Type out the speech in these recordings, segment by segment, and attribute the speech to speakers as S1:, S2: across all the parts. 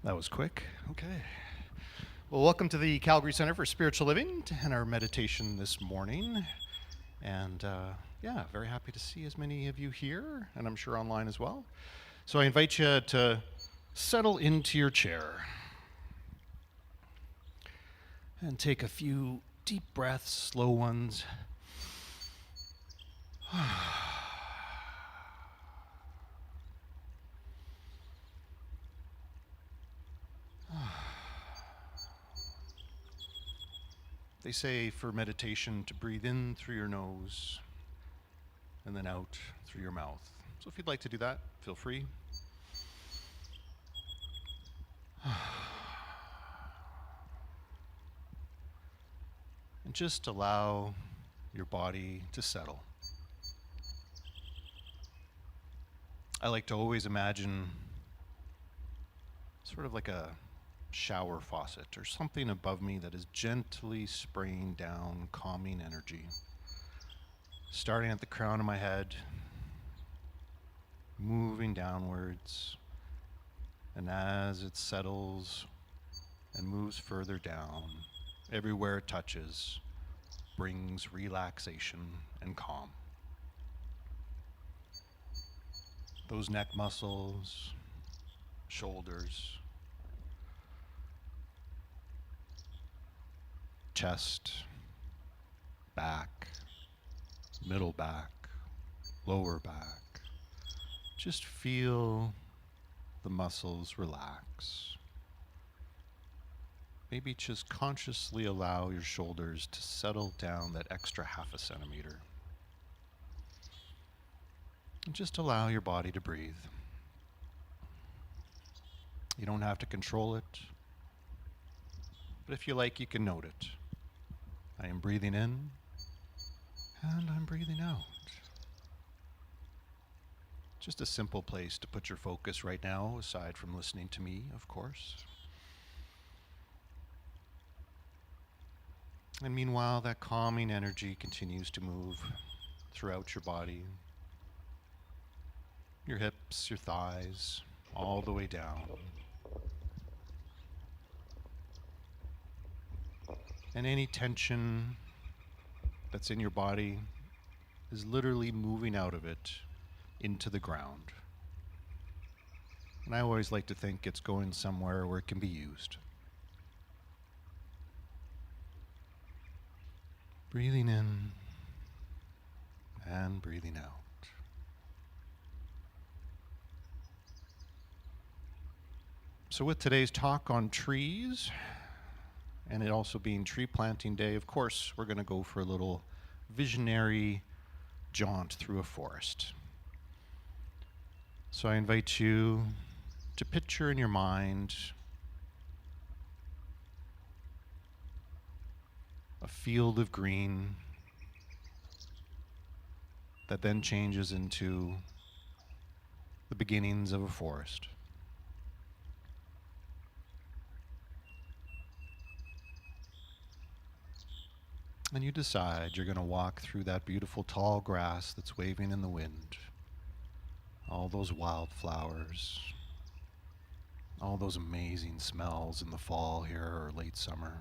S1: That was quick. Okay. Well, welcome to the Calgary Center for Spiritual Living and our meditation this morning. And yeah, very happy to see as many of you here, and I'm sure online as well. So I invite you to settle into your chair and take a few deep breaths, slow ones. They say for meditation to breathe in through your nose and then out through your mouth. So if you'd like to do that, feel free. And just allow your body to settle. I like to always imagine sort of like a shower faucet or something above me that is gently spraying down calming energy, starting at the crown of my head, moving downwards, and as it settles and moves further down, everywhere it touches brings relaxation and calm. Those neck muscles, shoulders, chest, back, middle back, lower back. Just feel the muscles relax. Maybe just consciously allow your shoulders to settle down that extra half a centimeter. And just allow your body to breathe. You don't have to control it, but if you like, you can note it. I am breathing in, and I'm breathing out. Just a simple place to put your focus right now, aside from listening to me, of course. And meanwhile, that calming energy continues to move throughout your body, your hips, your thighs, all the way down. And any tension that's in your body is literally moving out of it into the ground. And I always like to think it's going somewhere where it can be used. Breathing in and breathing out. So with today's talk on trees, and it also being tree planting day, of course, we're going to go for a little visionary jaunt through a forest. So I invite you to picture in your mind a field of green that then changes into the beginnings of a forest. And you decide you're going to walk through that beautiful tall grass that's waving in the wind. All those wildflowers, all those amazing smells in the fall here or late summer.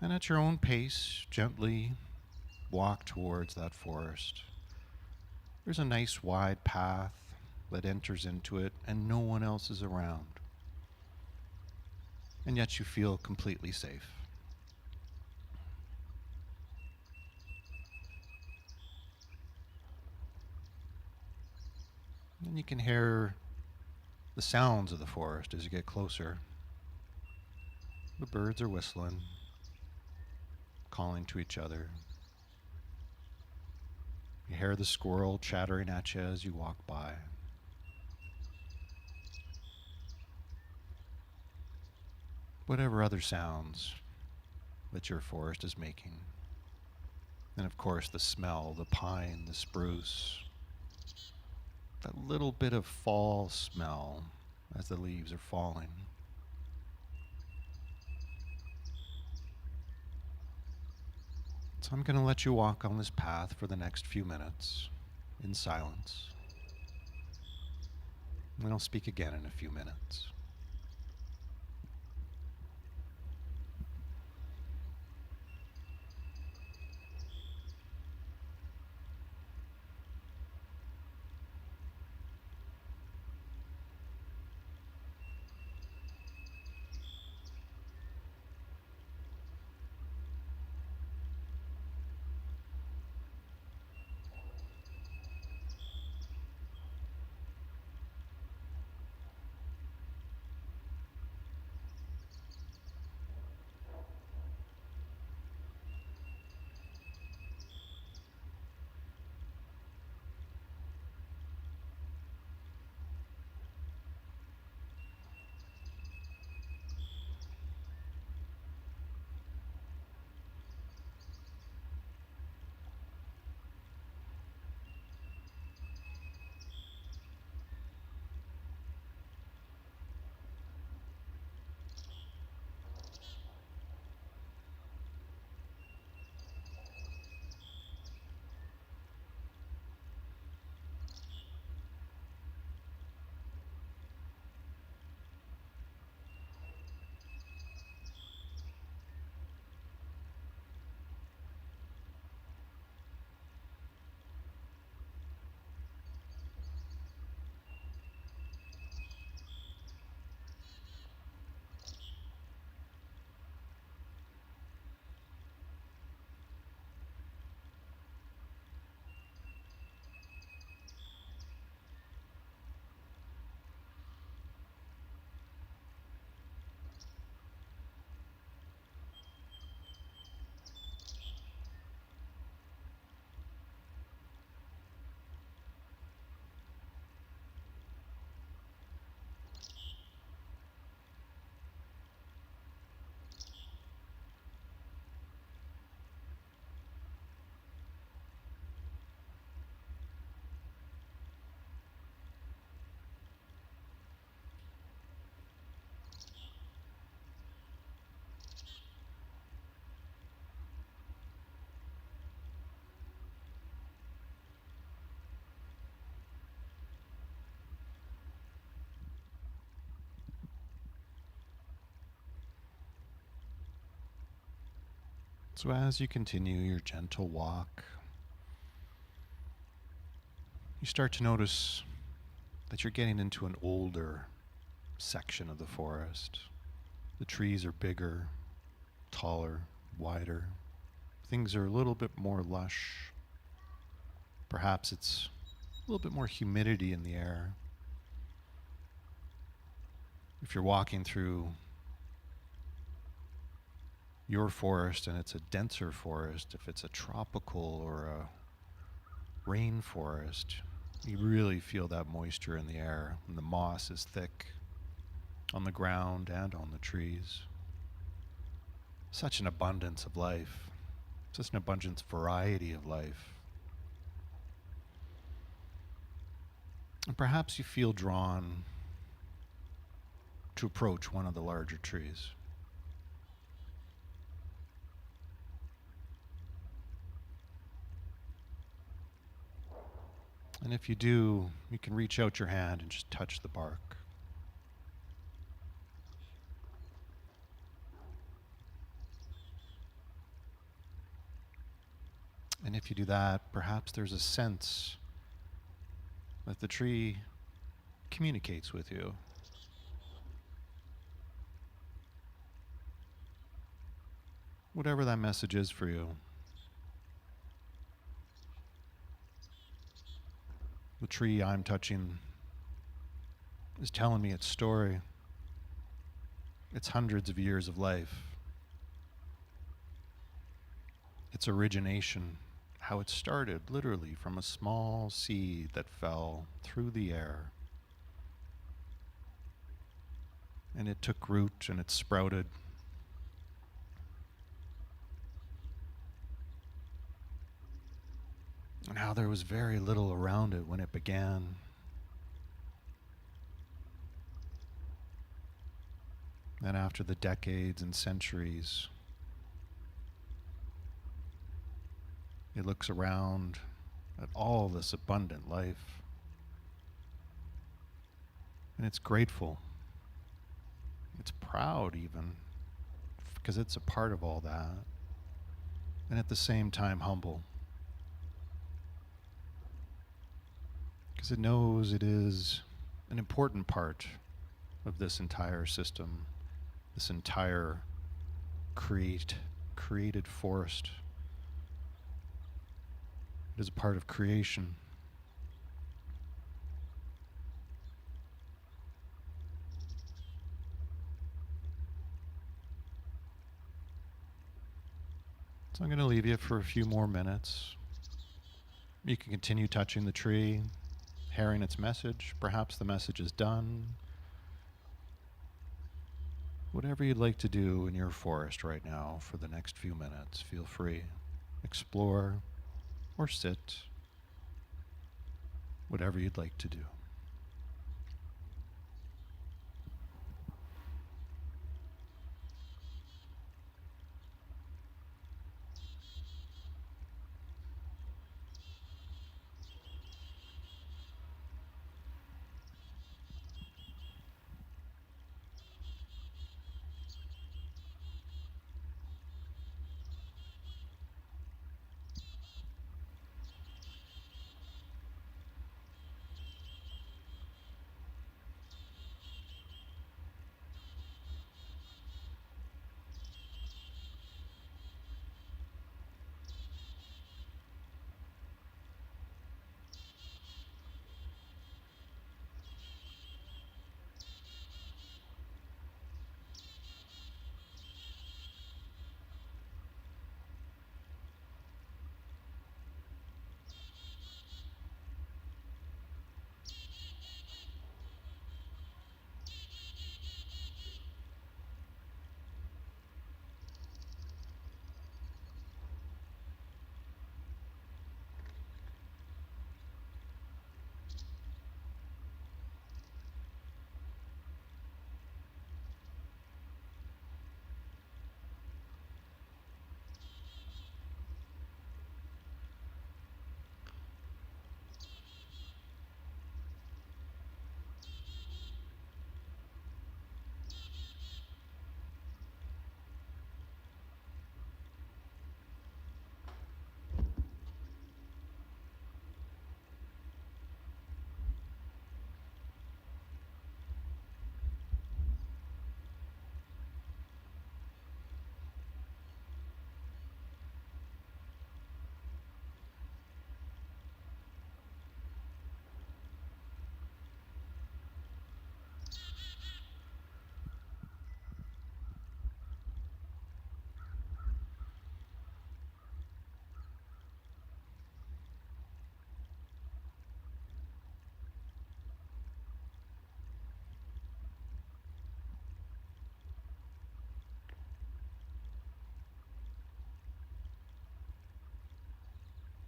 S1: And at your own pace, gently walk towards that forest. There's a nice wide path that enters into it, and no one else is around. And yet you feel completely safe. And you can hear the sounds of the forest as you get closer. The birds are whistling, calling to each other. You hear the squirrel chattering at you as you walk by. Whatever other sounds that your forest is making. And of course the smell, the pine, the spruce, that little bit of fall smell as the leaves are falling. So I'm going to let you walk on this path for the next few minutes in silence. And I'll speak again in a few minutes. So as you continue your gentle walk, you start to notice that you're getting into an older section of the forest. The trees are bigger, taller, wider. Things are a little bit more lush. Perhaps it's a little bit more humidity in the air. If you're walking through your forest and it's a denser forest, if it's a tropical or a rainforest, you really feel that moisture in the air, and the moss is thick on the ground and on the trees. Such an abundance of life, such an abundant variety of life. And perhaps you feel drawn to approach one of the larger trees. And if you do, you can reach out your hand and just touch the bark. And if you do that, perhaps there's a sense that the tree communicates with you. Whatever that message is for you. The tree I'm touching is telling me its story. Its hundreds of years of life. Its origination, how it started literally from a small seed that fell through the air. And it took root and it sprouted. And how there was very little around it when it began. And after the decades and centuries, it looks around at all this abundant life. And it's grateful. It's proud even, because it's a part of all that. And at the same time humble, because it knows it is an important part of this entire system, this entire created forest. It is a part of creation. So I'm going to leave you for a few more minutes. You can continue touching the tree, hearing its message. Perhaps the message is done. Whatever you'd like to do in your forest right now for the next few minutes, feel free. Explore or sit. Whatever you'd like to do.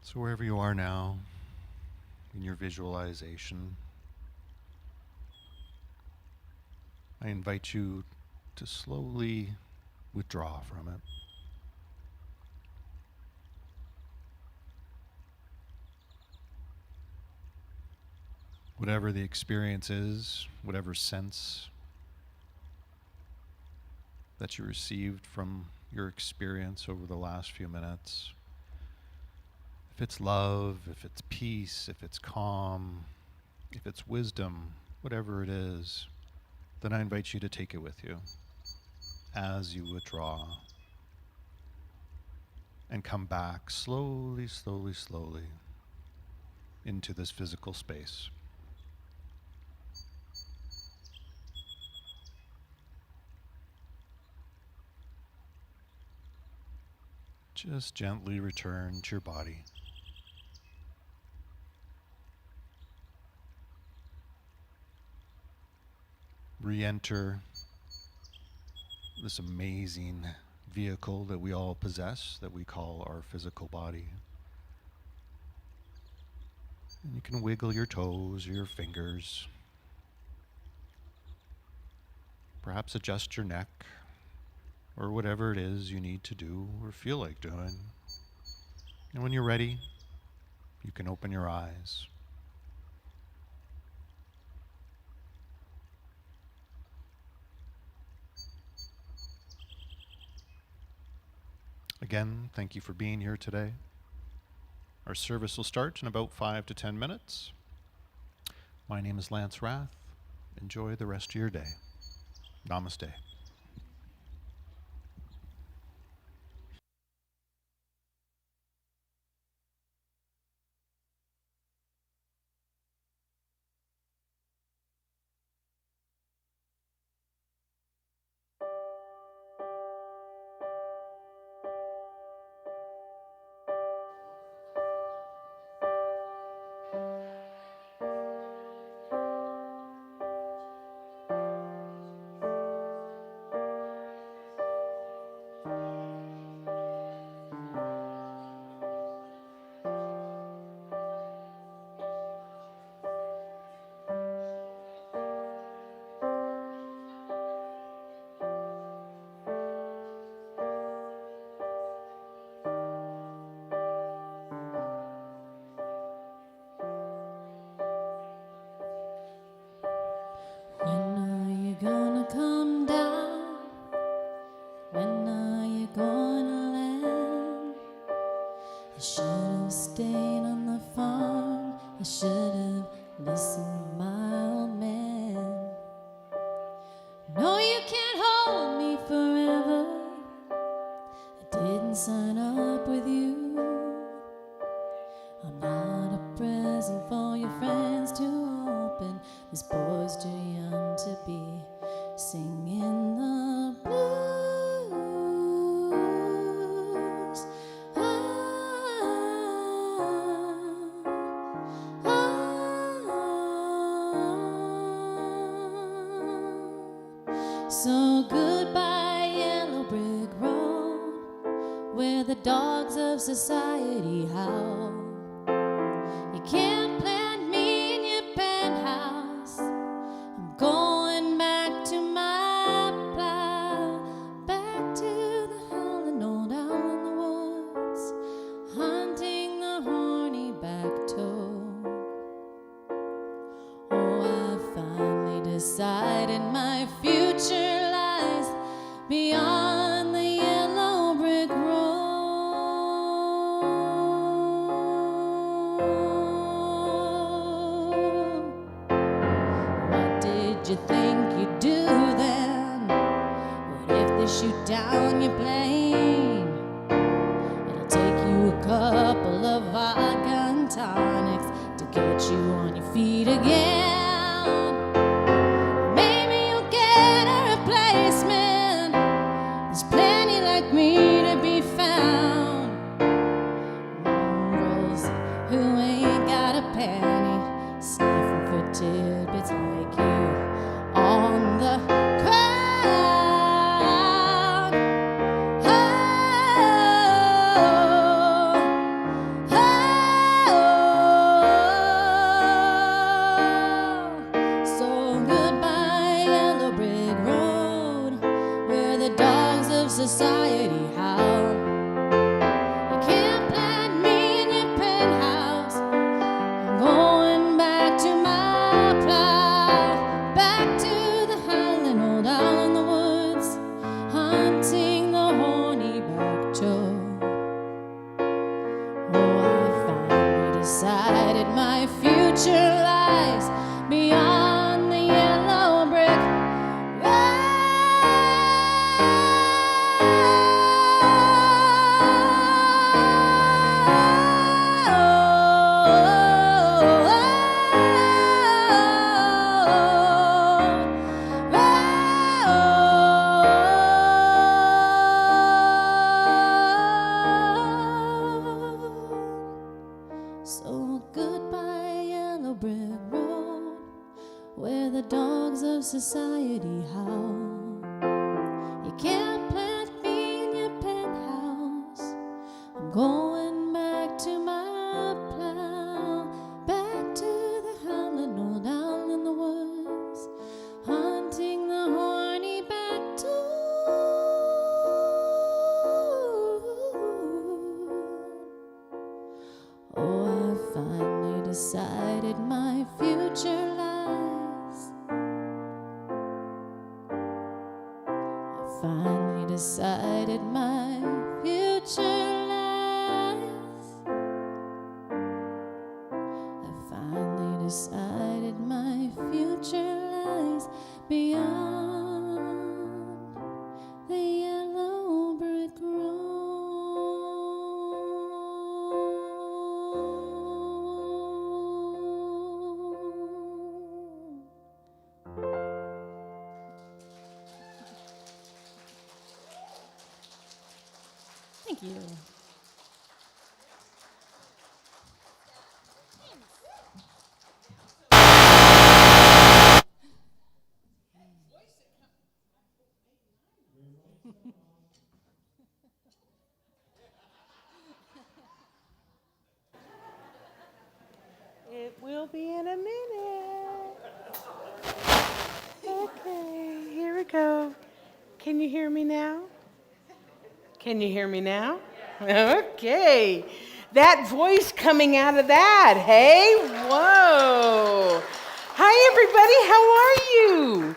S1: So wherever you are now, in your visualization, I invite you to slowly withdraw from it. Whatever the experience is, whatever sense that you received from your experience over the last few minutes, if it's love, if it's peace, if it's calm, if it's wisdom, whatever it is, then I invite you to take it with you as you withdraw and come back slowly, slowly, slowly into this physical space. Just gently return to your body. Re-enter this amazing vehicle that we all possess, that we call our physical body. And you can wiggle your toes or your fingers. Perhaps adjust your neck, or whatever it is you need to do or feel like doing. And when you're ready, you can open your eyes. Again, thank you for being here today. Our service will start in about 5 to 10 minutes. My name is Lance Rath. Enjoy the rest of your day. Namaste.
S2: When are you gonna come down? When are you gonna land? I should have stayed on the farm. I should have listened to my old man. No, you can't hold me forever. I didn't sign up with you. I'm not a present for your friends to open. This boy's too young to be singing the blues. So goodbye, yellow brick road, where the dogs of society howl. You can't plant me in your penthouse. I'm going back to my plow, back to the howling old owl in the woods, hunting the horny back toad. Oh, I finally decided my future lies beyond the yellow brick road. What did you think you'd do then? What if they shoot down your plane? It'll take you a couple of vodka and tonics to get you on your feet again. Maybe you'll get a replacement. There's plenty like me to be found. Mongrels who ain't got a penny, sniffing for tidbits like you on the crowd. So goodbye, yellow brick road, where the dogs of society howl. You can't plant me in your penthouse. I'm going back to my plow, back to the howling old owl in the woods, hunting the horny back toad. Oh, I finally decided my future lies beyond the yellow brick So goodbye, yellow brick road, where the dogs of society howl. You can't plant me in your penthouse. I'm going back to my plow, back to the howling old owl in the woods, hunting the horny back toad. Oh, I finally decided my future lies. I finally decided my future
S3: We'll be in a minute. Okay, here we go. Can you hear me now? Can you hear me now? Okay. That voice coming out of that, hey? Whoa. Hi, everybody. How are you?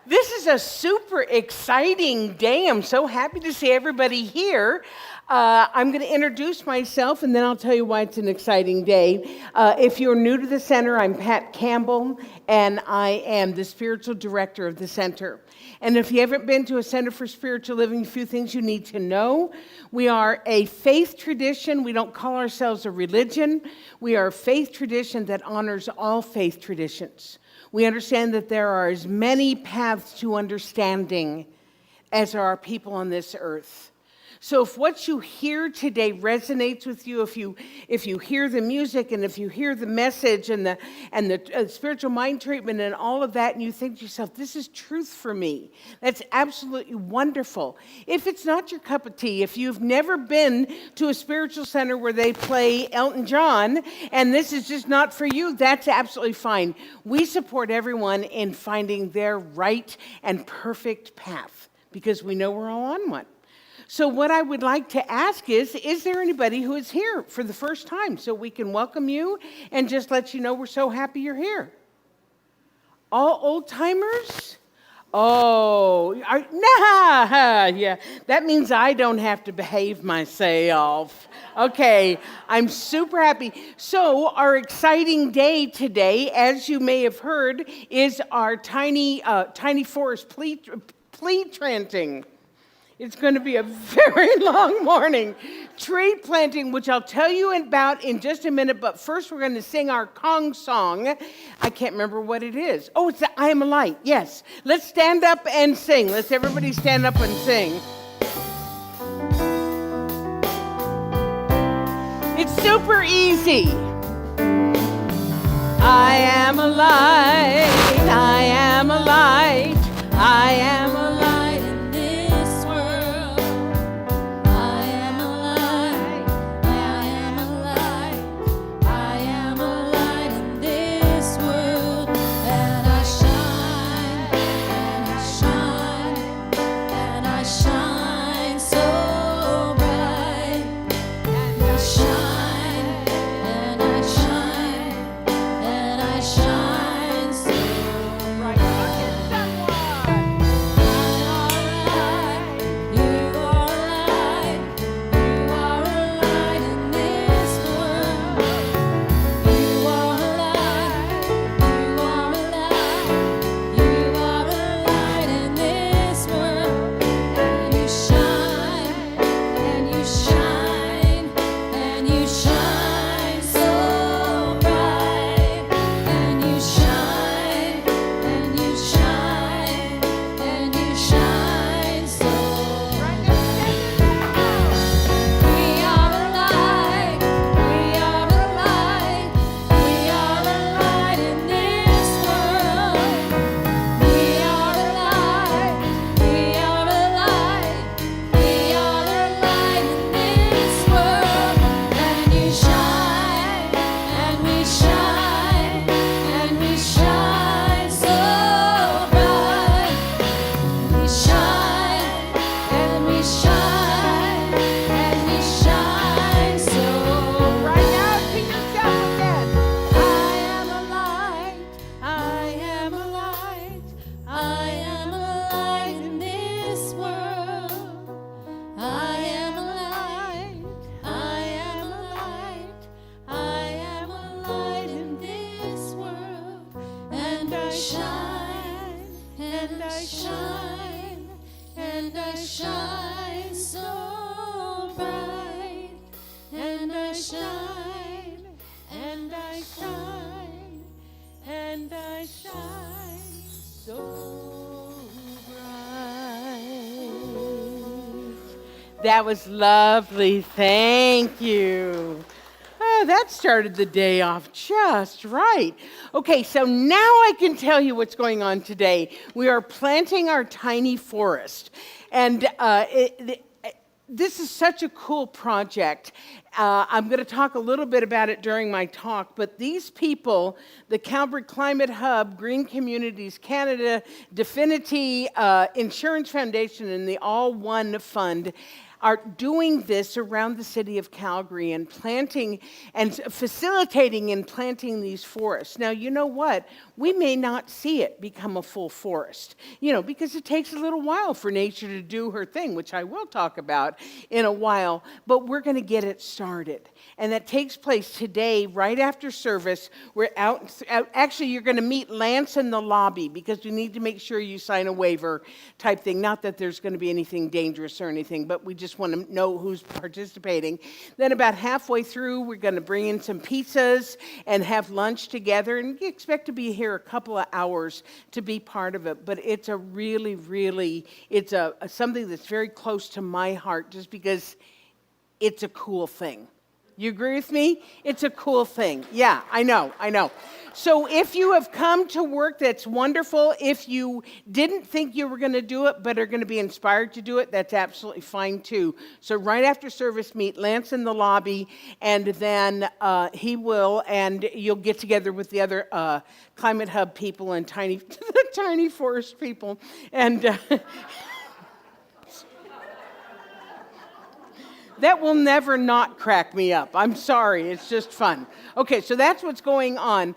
S3: This is a super exciting day. I'm so happy to see everybody here. I'm going to introduce myself, and then I'll tell you why it's an exciting day. If you're new to the center, I'm Pat Campbell, and I am the spiritual director of the center. And if you haven't been to a Center for Spiritual Living, a few things you need to know. We are a faith tradition. We don't call ourselves a religion. We are a faith tradition that honors all faith traditions. We understand that there are as many paths to understanding as there are people on this earth. So if what you hear today resonates with you, if you hear the music and if you hear the message and the spiritual mind treatment and all of that, and you think to yourself, this is truth for me, that's absolutely wonderful. If it's not your cup of tea, if you've never been to a spiritual center where they play Elton John and this is just not for you, that's absolutely fine. We support everyone in finding their right and perfect path because we know we're all on one. So what I would like to ask is there anybody who is here for the first time so we can welcome you and just let you know we're so happy you're here? All old timers? Oh, yeah, that means I don't have to behave myself. Okay, I'm super happy. So our exciting day today, as you may have heard, is our tiny forest plea planting. It's going to be a very long morning. Tree planting, which I'll tell you about in just a minute, but first we're going to sing our Kong song. I can't remember what it is. Oh, it's the I Am a Light, yes. Let's stand up and sing. Let's everybody stand up and sing. It's super easy. I am a light, I am a light, I am a light. That was lovely. Thank you. Oh, that started the day off just right. Okay, so now I can tell you what's going on today. We are planting our tiny forest. And this is such a cool project. I'm going to talk a little bit about it during my talk, but these people, the Calvary Climate Hub, Green Communities Canada, Definity Insurance Foundation, and the All One Fund, are doing this around the city of Calgary and planting and facilitating and planting these forests. Now, you know what? We may not see it become a full forest, because it takes a little while for nature to do her thing, which I will talk about in a while, but we're going to get it started. And that takes place today, right after service. We're out actually, you're going to meet Lance in the lobby because we need to make sure you sign a waiver type thing. Not that there's going to be anything dangerous or anything, but we just want to know who's participating. Then about halfway through, we're going to bring in some pizzas and have lunch together, and we expect to be here a couple of hours to be part of it. But it's a really, it's something that's very close to my heart just because it's a cool thing. You agree with me? It's a cool thing. Yeah, I know. So if you have come to work, that's wonderful. If you didn't think you were going to do it, but are going to be inspired to do it, that's absolutely fine too. So right after service, meet Lance in the lobby, and then he will, and you'll get together with the other Climate Hub people and tiny forest people, and that will never not crack me up. I'm sorry, it's just fun. Okay, so that's what's going on.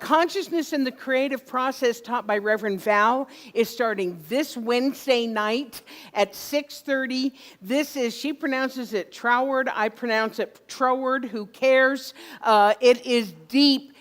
S3: Consciousness in the Creative Process, taught by Reverend Val, is starting this Wednesday night at 6:30. She pronounces it Troward, I pronounce it Troward, who cares? It is deep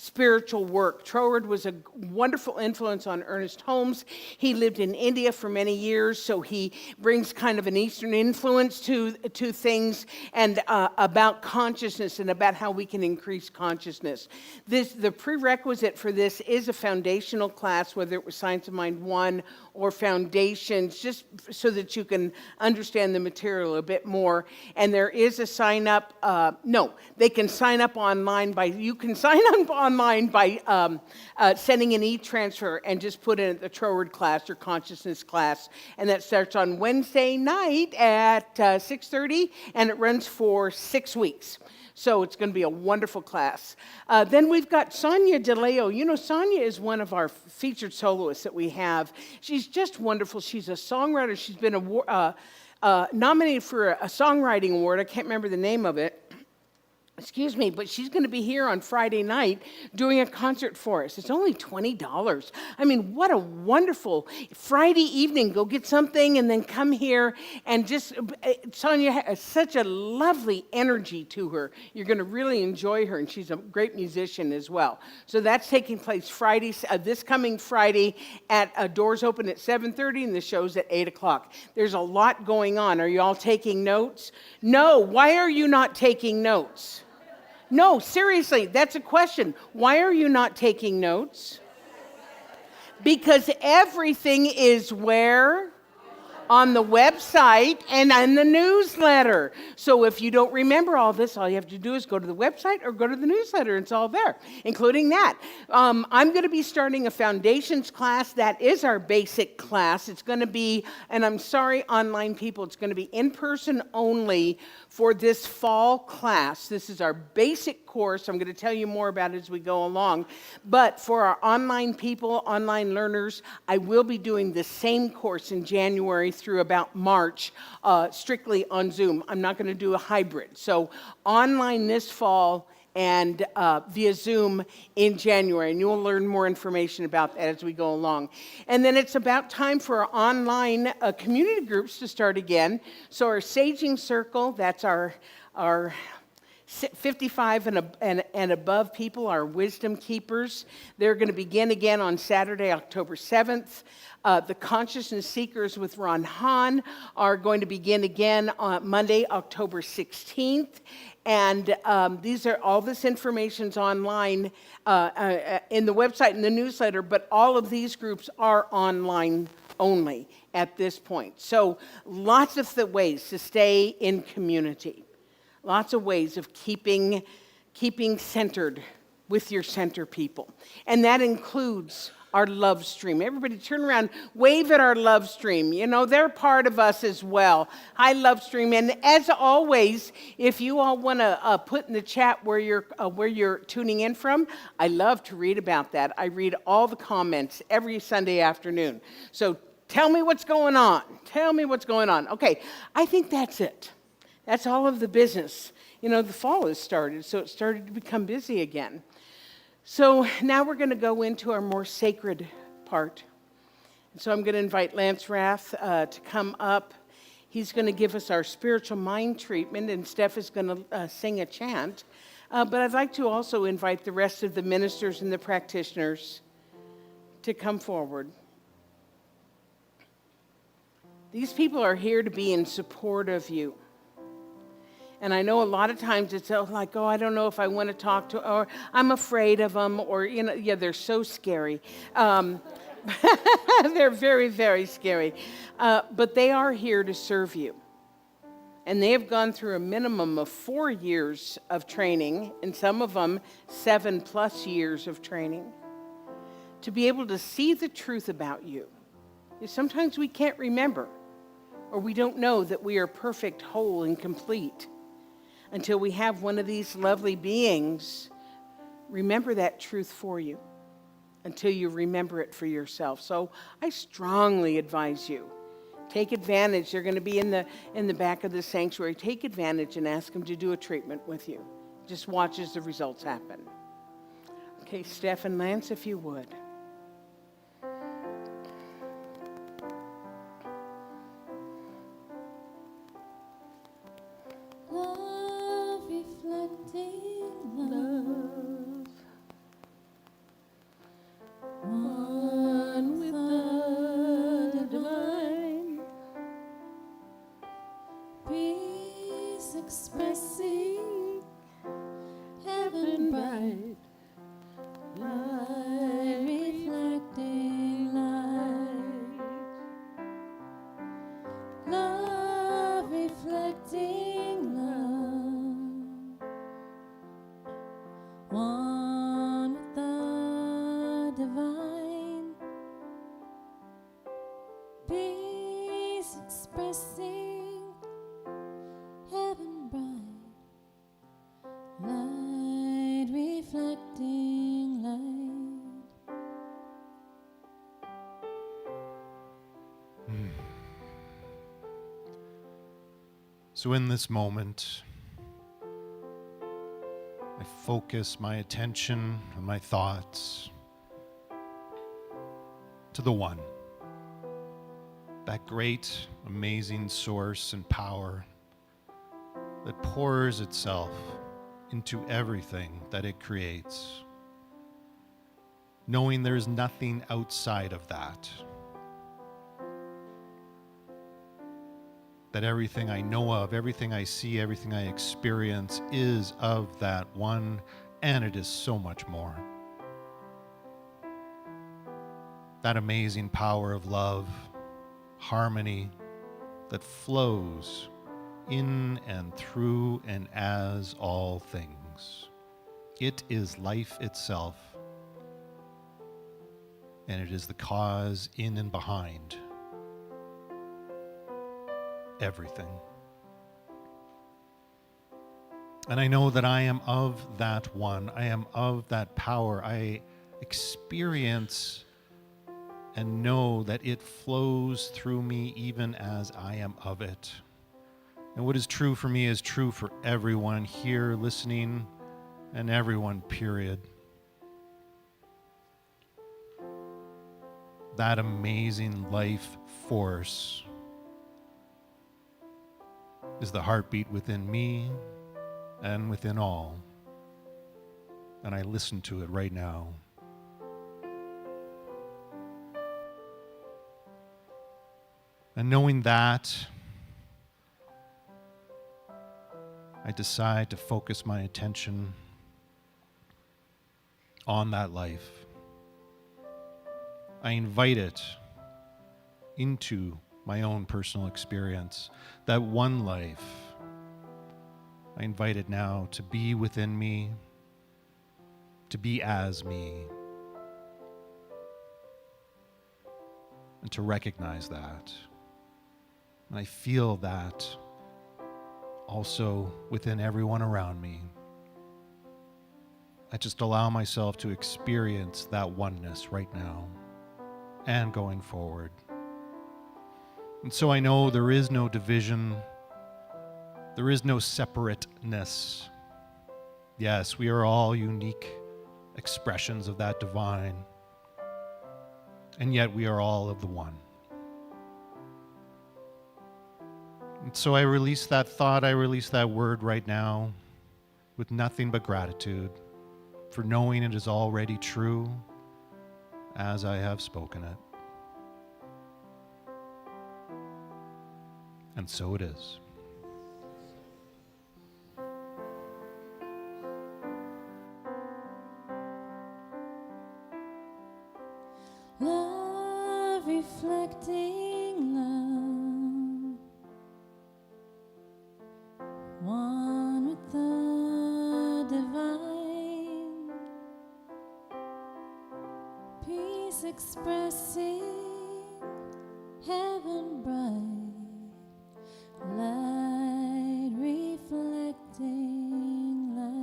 S3: spiritual work. Troward was a wonderful influence on Ernest Holmes. He lived in India for many years, so he brings kind of an Eastern influence to things and about consciousness and about how we can increase consciousness. The prerequisite for this is a foundational class, whether it was Science of Mind 1 or Foundations, just so that you can understand the material a bit more. And there is a sign up. They can sign up online you can sign up online by sending an e-transfer and just put in the Troward class or consciousness class. And that starts on Wednesday night at 6:30, and it runs for 6 weeks. So it's going to be a wonderful class. Then we've got Sonia DeLeo. Sonia is one of our featured soloists that we have. She's just wonderful. She's a songwriter. She's been nominated for a songwriting award. I can't remember the name of it. Excuse me, but she's going to be here on Friday night doing a concert for us. It's only $20. I mean, what a wonderful Friday evening. Go get something and then come here and just, Sonia has such a lovely energy to her. You're going to really enjoy her, and she's a great musician as well. So that's taking place Friday, this coming Friday at doors open at 7:30 and the show's at 8 o'clock. There's a lot going on. Are you all taking notes? No. Why are you not taking notes? No, seriously, that's a question. Why are you not taking notes? Because everything is where? On the website and in the newsletter. So if you don't remember all this, all you have to do is go to the website or go to the newsletter. It's all there, including that. I'm going to be starting a foundations class. That is our basic class. It's going to be, and I'm sorry, online people, it's going to be in person only for this fall class. This is our basic course. I'm going to tell you more about it as we go along. But for our online people, online learners, I will be doing the same course in January through about March, strictly on Zoom. I'm not going to do a hybrid. So online this fall and via Zoom in January. And you'll learn more information about that as we go along. And then it's about time for our online community groups to start again. So our Saging Circle, that's our 55 and above people, our wisdom keepers. They're going to begin again on Saturday, October 7th. The Consciousness Seekers with Ron Hahn are going to begin again on Monday, October 16th. And all this information's online in the website and the newsletter, but all of these groups are online only at this point. So lots of the ways to stay in community. Lots of ways of keeping centered with your center people. And that includes our love stream. Everybody turn around, wave at our love stream. You know, they're part of us as well. Hi, love stream. And as always, if you all want to put in the chat where you're tuning in from, I love to read about that. I read all the comments every Sunday afternoon. So tell me what's going on. Tell me what's going on. Okay, I think that's it. That's all of the business. You know, the fall has started, so it started to become busy again. So now we're going to go into our more sacred part. And so I'm going to invite Lance Rath to come up. He's going to give us our spiritual mind treatment, and Steph is going to sing a chant. But I'd like to also invite the rest of the ministers and the practitioners to come forward. These people are here to be in support of you. And I know a lot of times it's like, oh, I don't know if I want to talk to, or I'm afraid of them, or, you know, yeah, they're so scary. They're very, very scary. But they are here to serve you. And they have gone through a minimum of 4 years of training, and some of them 7+ years of training, to be able to see the truth about you. Sometimes we can't remember, or we don't know that we are perfect, whole, and complete until we have one of these lovely beings remember that truth for you, until you remember it for yourself. So I strongly advise you, take advantage. They're going to be in the back of the sanctuary. Take advantage and ask them to do a treatment with you. Just watch as the results happen. Okay, Steph and Lance, if you would.
S2: Love reflecting love, one with the divine, peace expressing heaven bright, light reflecting light, love reflecting love, one with the divine, peace expressing heaven bright, light reflecting light.
S1: So in this moment, I focus my attention and my thoughts to the One, that great, amazing source and power that pours itself into everything that it creates, knowing there's nothing outside of that. That everything I know of, everything I see, everything I experience is of that one, and it is so much more. That amazing power of love, harmony that flows in and through and as all things. It is life itself, and it is the cause in and behind everything. And I know that I am of that one. I am of that power. I experience and know that it flows through me even as I am of it. And what is true for me is true for everyone here listening and everyone, period. That amazing life force is the heartbeat within me and within all. And I listen to it right now. And knowing that, I decide to focus my attention on that life. I invite it into my own personal experience, that one life. I invite it now to be within me, to be as me. and to recognize that. And I feel that also within everyone around me. I just allow myself to experience that oneness right now and going forward. And so I know there is no division, there is no separateness. Yes, we are all unique expressions of that divine, and yet we are all of the one. And so I release that thought, I release that word right now with nothing but gratitude for knowing it is already true as I have spoken it. And so it is.
S2: Love reflecting love, one with the divine, peace expressing heaven bright, light reflecting light.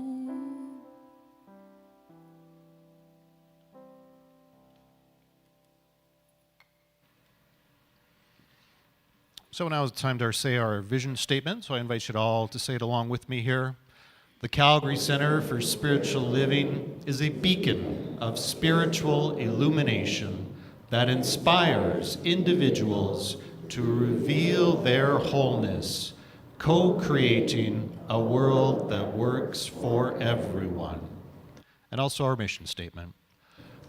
S1: So now it's time to say our vision statement. So I invite you all to say it along with me here. The Calgary Center for Spiritual Living is a beacon of spiritual illumination that inspires individuals to reveal their wholeness, co-creating a world that works for everyone. And also our mission statement.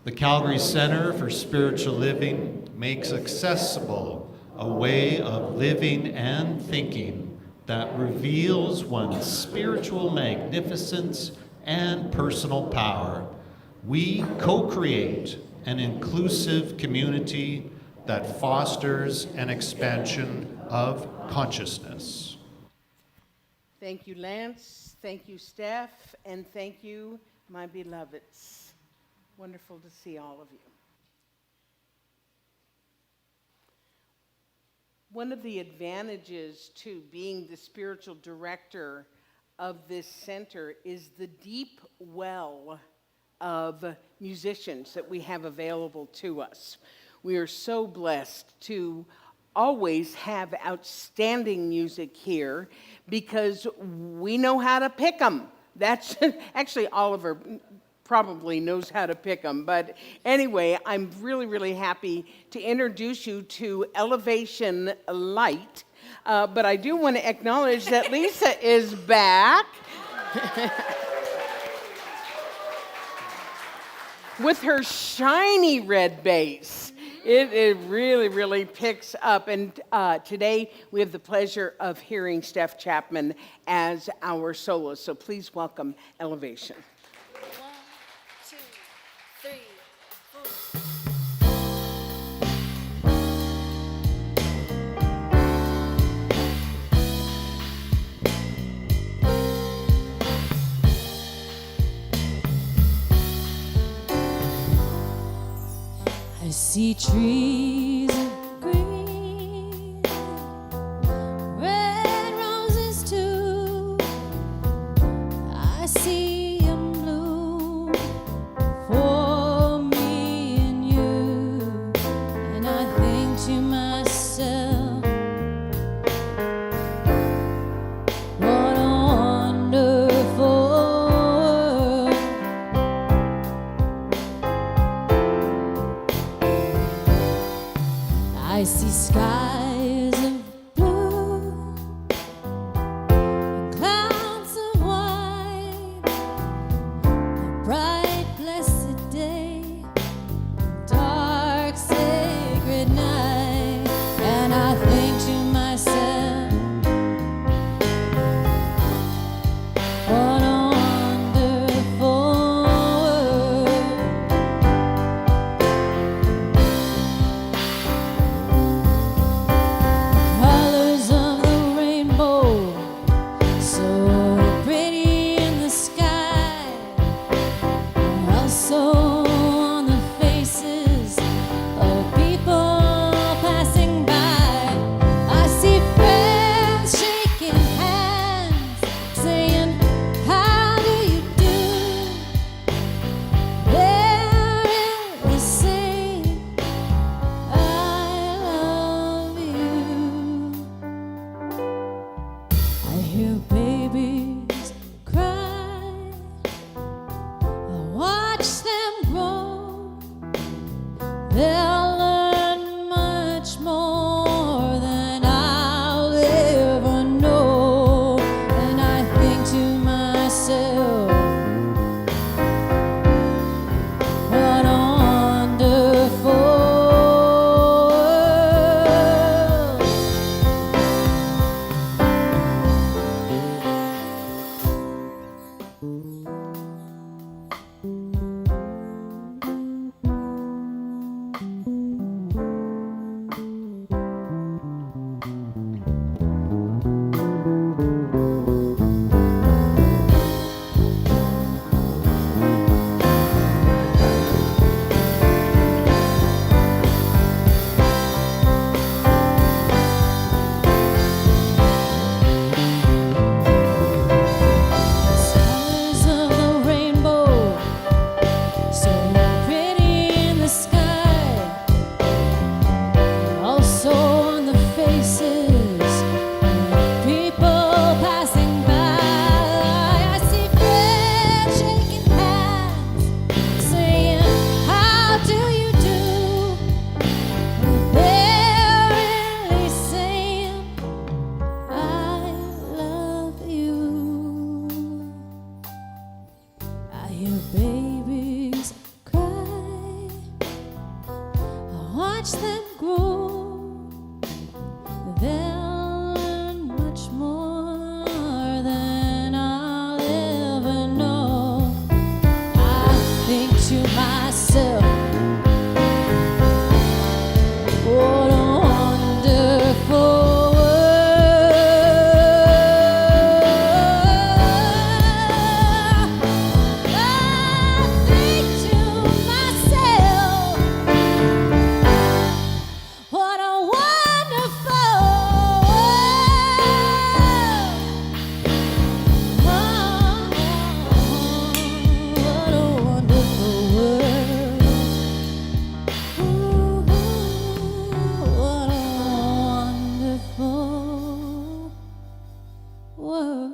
S1: The Calgary Center for Spiritual Living makes accessible a way of living and thinking that reveals one's spiritual magnificence and personal power. We co-create an inclusive community that fosters an expansion of consciousness.
S3: Thank you, Lance. Thank you, Steph. And thank you, my beloveds. Wonderful to see all of you. One of the advantages to being the spiritual director of this center is the deep well of musicians that we have available to us. We are so blessed to always have outstanding music here because we know how to pick them. That's actually Oliver probably knows how to pick them. But anyway, I'm really, really happy to introduce you to Elevation Light. But I do want to acknowledge that Lisa is back with her shiny red bass. It really, really picks up. And today we have the pleasure of hearing Steph Chapman as our soloist. So please welcome Elevation.
S2: I see trees of green, red roses too. I see 'em bloom for me and you. And I think to myself, what a wonderful world. I see skies of blue, clouds of white, hear babies cry. I watch them grow. They'll learn much more than I'll ever know. I think to myself, what a wonderful world. I think to myself, what a wonderful world. What a wonderful world. Ooh, what a wonderful world.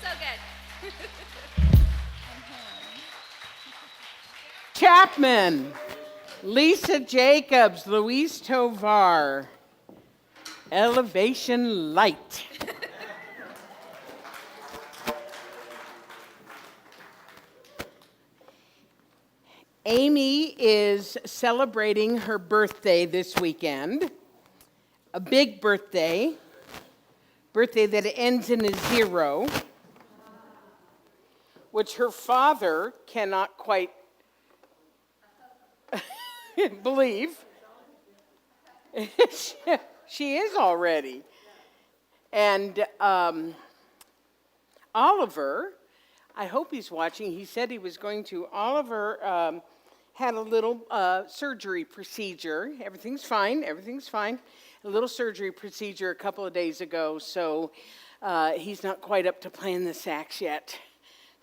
S4: So good.
S3: Chapman, Lisa Jacobs, Luis Tovar, Elevation Light. Amy is celebrating her birthday this weekend, a big birthday that ends in a 0, which her father cannot quite believe. She is already. And Oliver, I hope he's watching. He said he was going to. Oliver had a little surgery procedure. Everything's fine. A little surgery procedure a couple of days ago, so he's not quite up to playing the sax yet.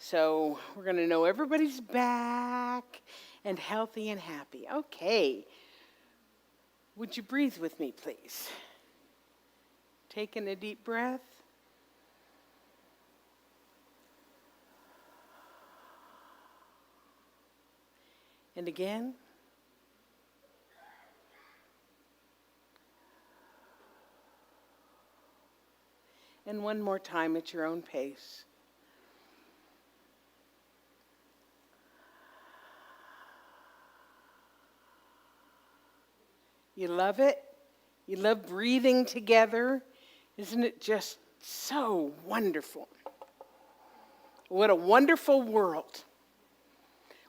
S3: So we're going to know everybody's back and healthy and happy. Okay. Would you breathe with me, please? Taking a deep breath. And again. And one more time at your own pace. You love it? You love breathing together? Isn't it just so wonderful? What a wonderful world.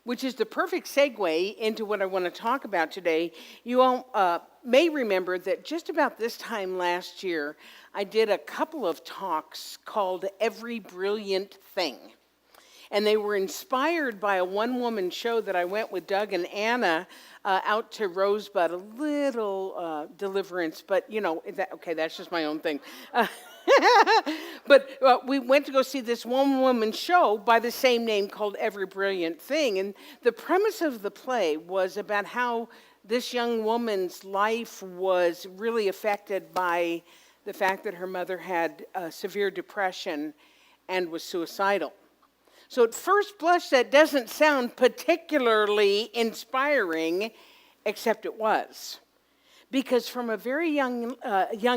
S3: Which is the perfect segue into what I want to talk about today. You all may remember that just about this time last year, I did a couple of talks called Every Brilliant Thing. And they were inspired by a one-woman show that I went with Doug and Anna out to Rosebud, a little deliverance, but that's just my own thing. But we went to go see this one-woman show by the same name called Every Brilliant Thing. And the premise of the play was about how this young woman's life was really affected by the fact that her mother had severe depression and was suicidal. So at first blush, that doesn't sound particularly inspiring, except it was. Because from a very young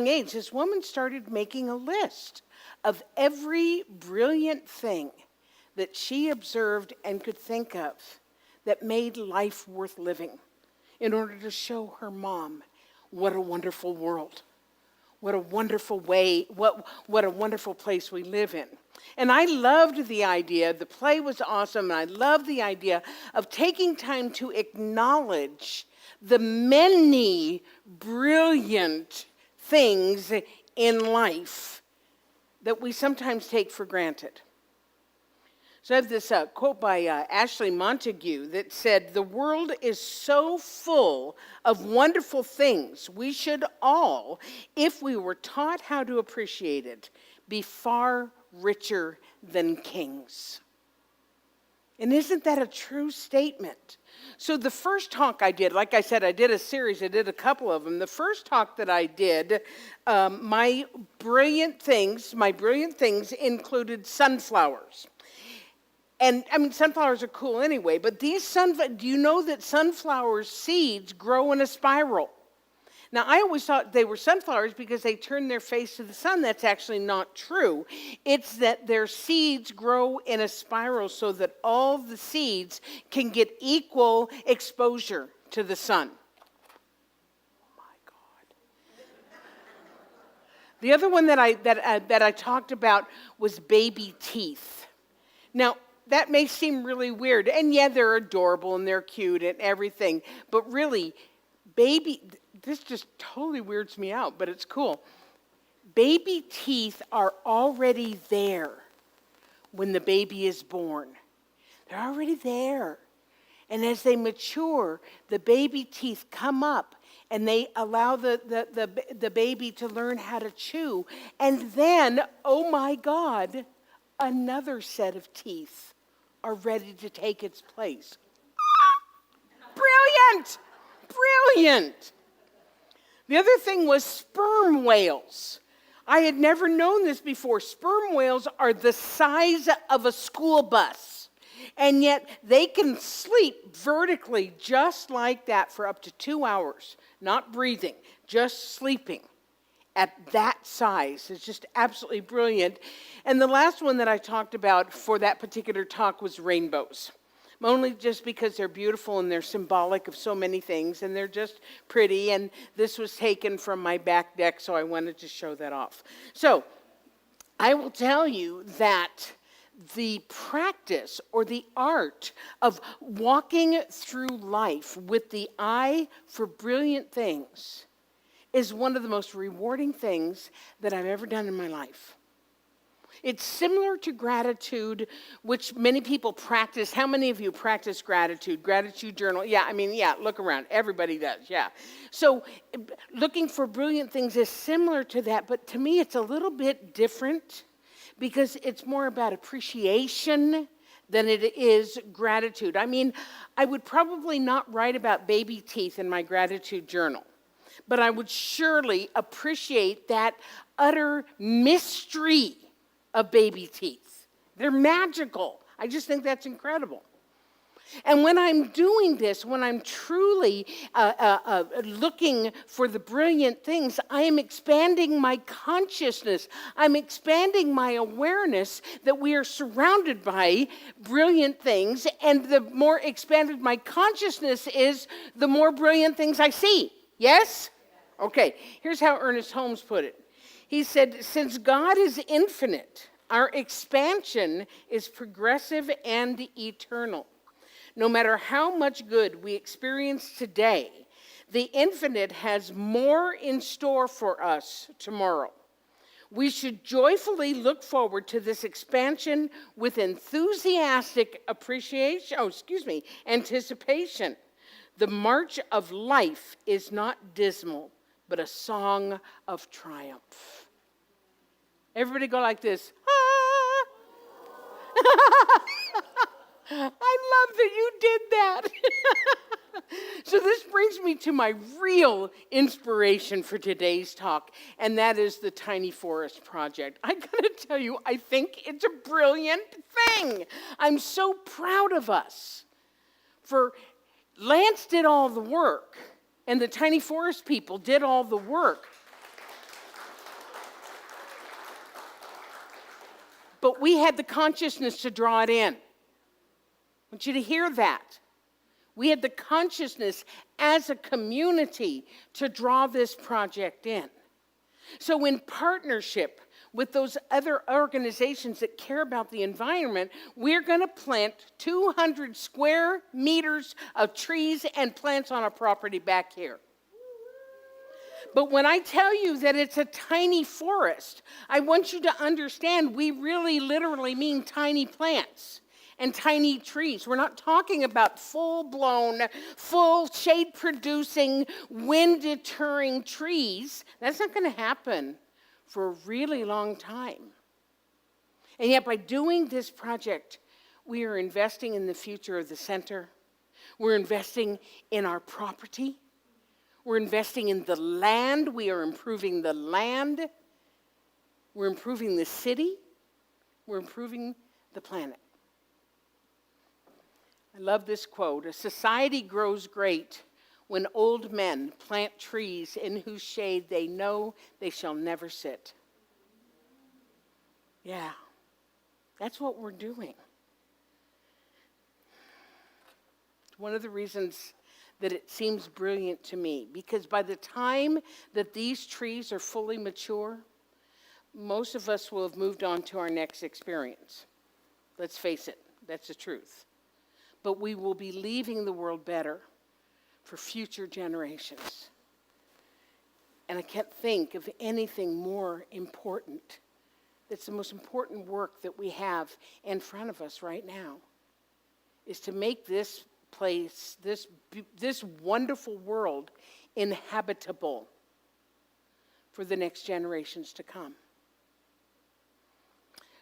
S3: age, this woman started making a list of every brilliant thing that she observed and could think of that made life worth living in order to show her mom what a wonderful world, what a wonderful way, what a wonderful place we live in. And I loved the idea, the play was awesome, and I loved the idea of taking time to acknowledge the many brilliant things in life that we sometimes take for granted. So I have this quote by Ashley Montague that said, "The world is so full of wonderful things, we should all, if we were taught how to appreciate it, be far richer than kings." And isn't that a true statement? So the first talk I did, like I said, I did a series, I did a couple of them. The first talk that I did, my brilliant things included sunflowers. And I mean, sunflowers are cool anyway, but do you know that sunflower seeds grow in a spiral? Now, I always thought they were sunflowers because they turn their face to the sun. That's actually not true. It's that their seeds grow in a spiral so that all the seeds can get equal exposure to the sun. Oh my God. The other one that I talked about was baby teeth. Now, that may seem really weird, and yeah, they're adorable and they're cute and everything, but really, this just totally weirds me out, but it's cool. Baby teeth are already there when the baby is born. They're already there. And as they mature, the baby teeth come up and they allow the baby to learn how to chew. And then, oh my God, another set of teeth are ready to take its place. Brilliant! Brilliant! The other thing was sperm whales. I had never known this before. Sperm whales are the size of a school bus, and yet they can sleep vertically just like that for up to 2 hours, not breathing, just sleeping at that size. It's just absolutely brilliant. And the last one that I talked about for that particular talk was rainbows. Only just because they're beautiful and they're symbolic of so many things, and they're just pretty, and this was taken from my back deck, so I wanted to show that off. So, I will tell you that the practice or the art of walking through life with the eye for brilliant things is one of the most rewarding things that I've ever done in my life. It's similar to gratitude, which many people practice. How many of you practice gratitude? Gratitude journal? Yeah, look around. Everybody does, yeah. So looking for brilliant things is similar to that, but to me it's a little bit different because it's more about appreciation than it is gratitude. I mean, I would probably not write about baby teeth in my gratitude journal, but I would surely appreciate that utter mystery of baby teeth. They're magical. I just think that's incredible. And when I'm doing this, when I'm truly looking for the brilliant things, I am expanding my consciousness. I'm expanding my awareness that we are surrounded by brilliant things, and the more expanded my consciousness is, the more brilliant things I see. Yes? Okay, here's how Ernest Holmes put it. He said, since God is infinite, our expansion is progressive and eternal. No matter how much good we experience today, the infinite has more in store for us tomorrow. We should joyfully look forward to this expansion with enthusiastic anticipation. The march of life is not dismal, but a song of triumph. Everybody go like this. Ah! I love that you did that. So this brings me to my real inspiration for today's talk, and that is the Tiny Forest Project. I gotta tell you, I think it's a brilliant thing. I'm so proud of us. For Lance did all the work, and the Tiny Forest people did all the work. But we had the consciousness to draw it in. I want you to hear that. We had the consciousness as a community to draw this project in. So in partnership with those other organizations that care about the environment, we're going to plant 200 square meters of trees and plants on a property back here. But when I tell you that it's a tiny forest, I want you to understand we really literally mean tiny plants and tiny trees. We're not talking about full-blown, full shade-producing, wind-deterring trees. That's not going to happen for a really long time. And yet by doing this project, we are investing in the future of the center. We're investing in our property. We're investing in the land. We are improving the land. We're improving the city. We're improving the planet. I love this quote. A society grows great when old men plant trees in whose shade they know they shall never sit. Yeah, that's what we're doing. It's one of the reasons that it seems brilliant to me, because by the time that these trees are fully mature, most of us will have moved on to our next experience. Let's face it, that's the truth. But we will be leaving the world better for future generations. And I can't think of anything more important. That's the most important work that we have in front of us right now, is to make this place, this wonderful world, inhabitable for the next generations to come.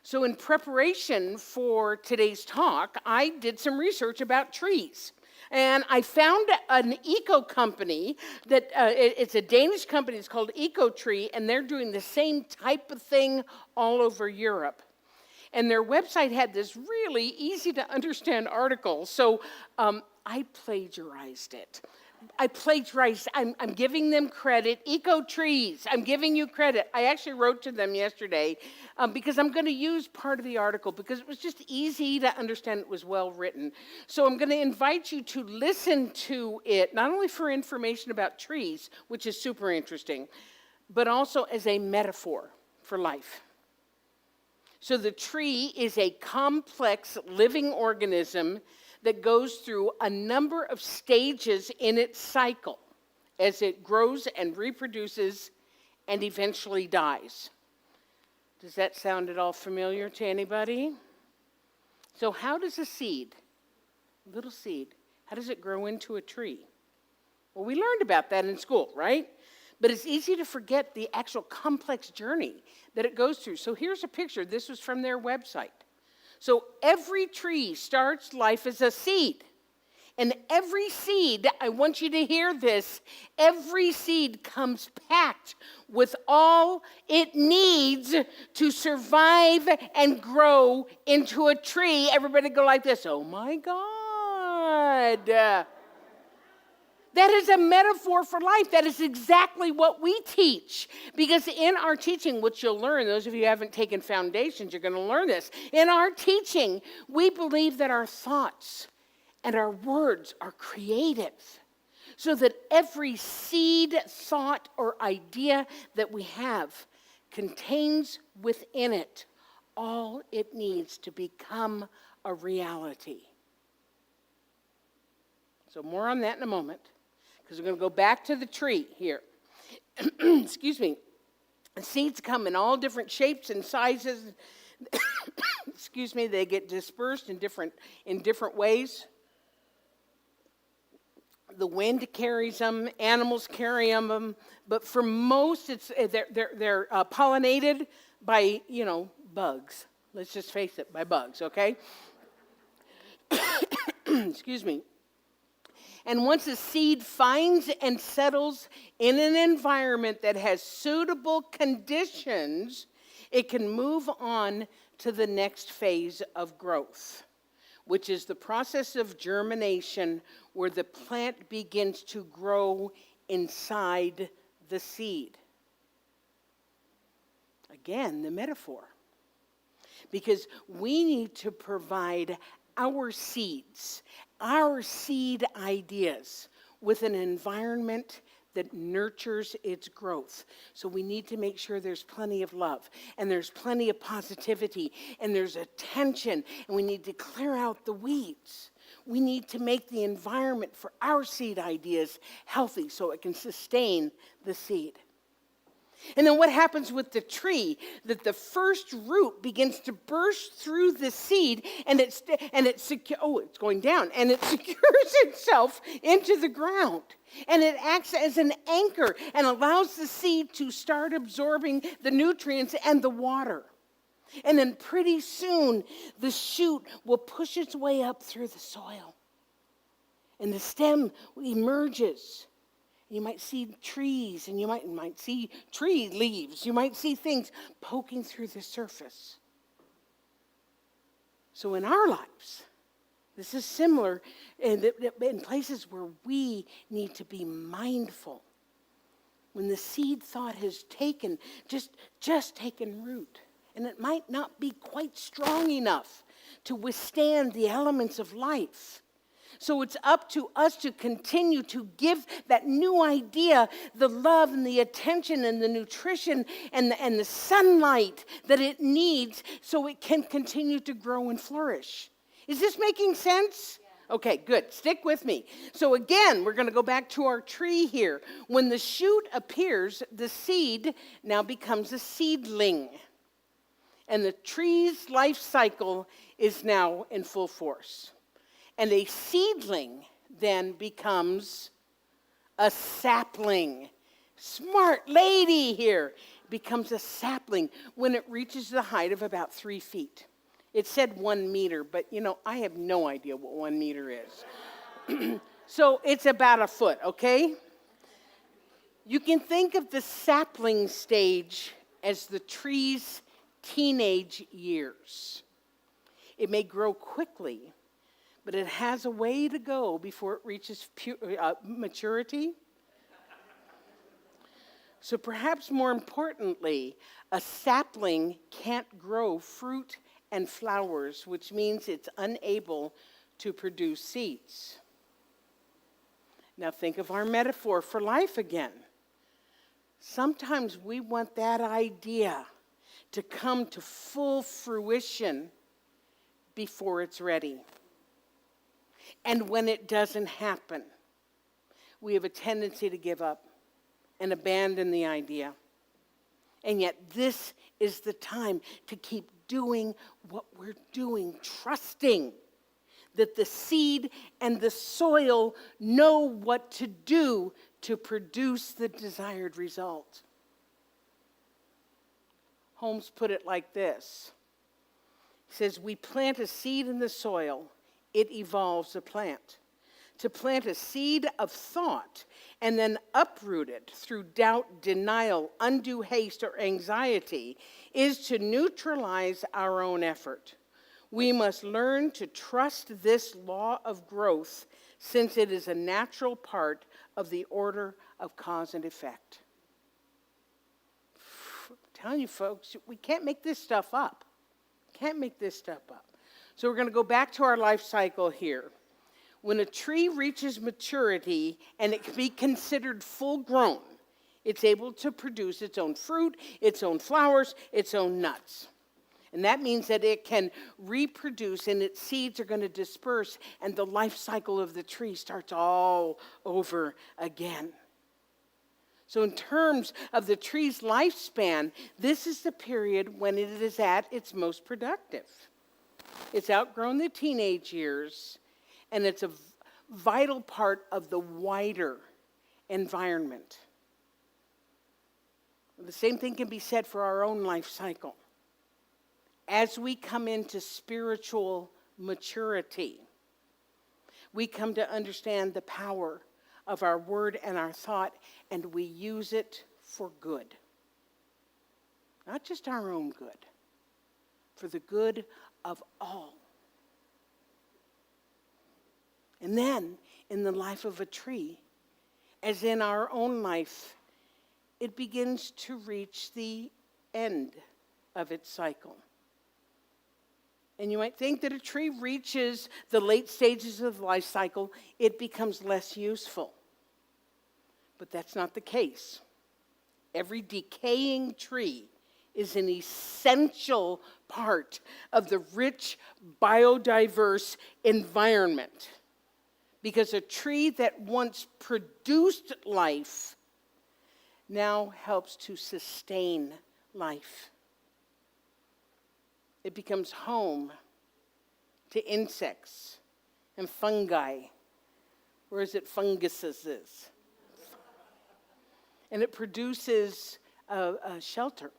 S3: So in preparation for today's talk, I did some research about trees. And I found an eco company that, it's a Danish company, it's called EcoTree, and they're doing the same type of thing all over Europe. And their website had this really easy to understand article, so I plagiarized it. I'm giving them credit. EcoTrees, I'm giving you credit. I actually wrote to them yesterday because I'm going to use part of the article because it was just easy to understand. It was well written. So I'm going to invite you to listen to it, not only for information about trees, which is super interesting, but also as a metaphor for life. So the tree is a complex living organism that goes through a number of stages in its cycle as it grows and reproduces and eventually dies. Does that sound at all familiar to anybody? So how does a little seed, how does it grow into a tree? Well, we learned about that in school, right? But it's easy to forget the actual complex journey that it goes through. So here's a picture. This was from their website. So every tree starts life as a seed. And every seed, I want you to hear this, every seed comes packed with all it needs to survive and grow into a tree. Everybody go like this, oh my God. That is a metaphor for life. That is exactly what we teach. Because in our teaching, which you'll learn, those of you who haven't taken foundations, you're going to learn this. In our teaching, we believe that our thoughts and our words are creative. So that every seed, thought, or idea that we have contains within it all it needs to become a reality. So more on that in a moment, because we're going to go back to the tree here. Excuse me. Seeds come in all different shapes and sizes. Excuse me, they get dispersed in different ways. The wind carries them, animals carry them, but for most, they're pollinated by, bugs. Let's just face it, by bugs, okay? Excuse me. And once a seed finds and settles in an environment that has suitable conditions, it can move on to the next phase of growth, which is the process of germination, where the plant begins to grow inside the seed. Again, the metaphor. Because we need to provide our seeds, our seed ideas, with an environment that nurtures its growth. So we need to make sure there's plenty of love, and there's plenty of positivity, and there's attention, and we need to clear out the weeds. We need to make the environment for our seed ideas healthy so it can sustain the seed. And then what happens with the tree? That the first root begins to burst through the seed, and it's going down, and it secures itself into the ground. And it acts as an anchor and allows the seed to start absorbing the nutrients and the water. And then pretty soon, the shoot will push its way up through the soil. And the stem emerges. You might see trees, and you might see tree leaves. You might see things poking through the surface. So in our lives, This is similar in places where we need to be mindful. When the seed thought has taken, just taken root, and it might not be quite strong enough to withstand the elements of life. So it's up to us to continue to give that new idea the love and the attention and the nutrition and the sunlight that it needs so it can continue to grow and flourish. Is this making sense? Okay, good. Stick with me. So again, we're going to go back to our tree here. When the shoot appears, the seed now becomes a seedling. And the tree's life cycle is now in full force. And a seedling then becomes a sapling. Smart lady here. Becomes a sapling when it reaches the height of about 3 feet. It said 1 meter, but I have no idea what 1 meter is. So it's about a foot, okay? You can think of the sapling stage as the tree's teenage years. It may grow quickly, but it has a way to go before it reaches maturity. So perhaps more importantly, a sapling can't grow fruit and flowers, which means it's unable to produce seeds. Now think of our metaphor for life again. Sometimes we want that idea to come to full fruition before it's ready. And when it doesn't happen, we have a tendency to give up and abandon the idea. And yet this is the time to keep doing what we're doing, trusting that the seed and the soil know what to do to produce the desired result. Holmes put it like this. He says, we plant a seed in the soil, it evolves a plant. To plant a seed of thought and then uproot it through doubt, denial, undue haste, or anxiety is to neutralize our own effort. We must learn to trust this law of growth since it is a natural part of the order of cause and effect. I'm telling you folks, we can't make this stuff up. Can't make this stuff up. So we're going to go back to our life cycle here. When a tree reaches maturity and it can be considered full grown, it's able to produce its own fruit, its own flowers, its own nuts. And that means that it can reproduce and its seeds are going to disperse and the life cycle of the tree starts all over again. So in terms of the tree's lifespan, this is the period when it is at its most productive. It's outgrown the teenage years, and it's a vital part of the wider environment. The same thing can be said for our own life cycle. As we come into spiritual maturity, we come to understand the power of our word and our thought, and we use it for good. Not just our own good, for the good of all. And then, in the life of a tree, as in our own life, it begins to reach the end of its cycle. And you might think that a tree reaches the late stages of the life cycle, it becomes less useful. But that's not the case. Every decaying tree is an essential part of the rich, biodiverse environment. Because a tree that once produced life now helps to sustain life. It becomes home to insects and fungi. Or is it funguses? And it produces a shelter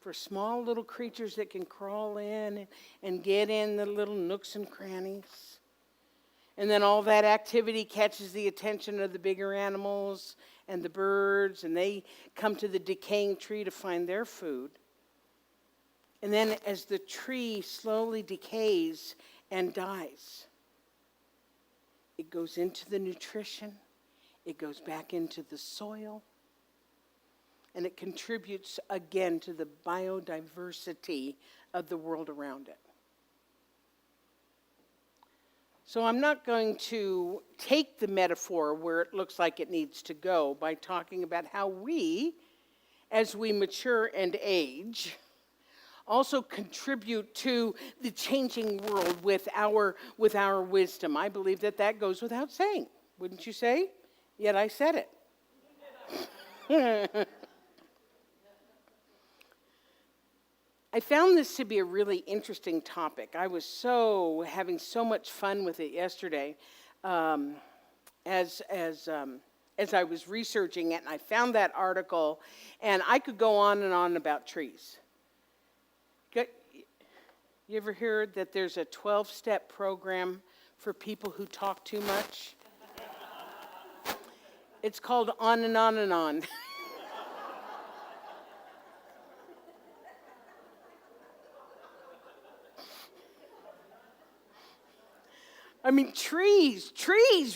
S3: for small little creatures that can crawl in and get in the little nooks and crannies. And then all that activity catches the attention of the bigger animals and the birds, and they come to the decaying tree to find their food. And then as the tree slowly decays and dies, It goes into the nutrition. It goes back into the soil. And it contributes again to the biodiversity of the world around it. So I'm not going to take the metaphor where it looks like it needs to go by talking about how we, as we mature and age, also contribute to the changing world with our wisdom. I believe that goes without saying. Wouldn't you say? Yet I said it. I found this to be a really interesting topic. I was having so much fun with it yesterday as I was researching it, and I found that article, and I could go on and on about trees. You ever hear that there's a 12-step program for people who talk too much? It's called On and On and On. I mean, trees,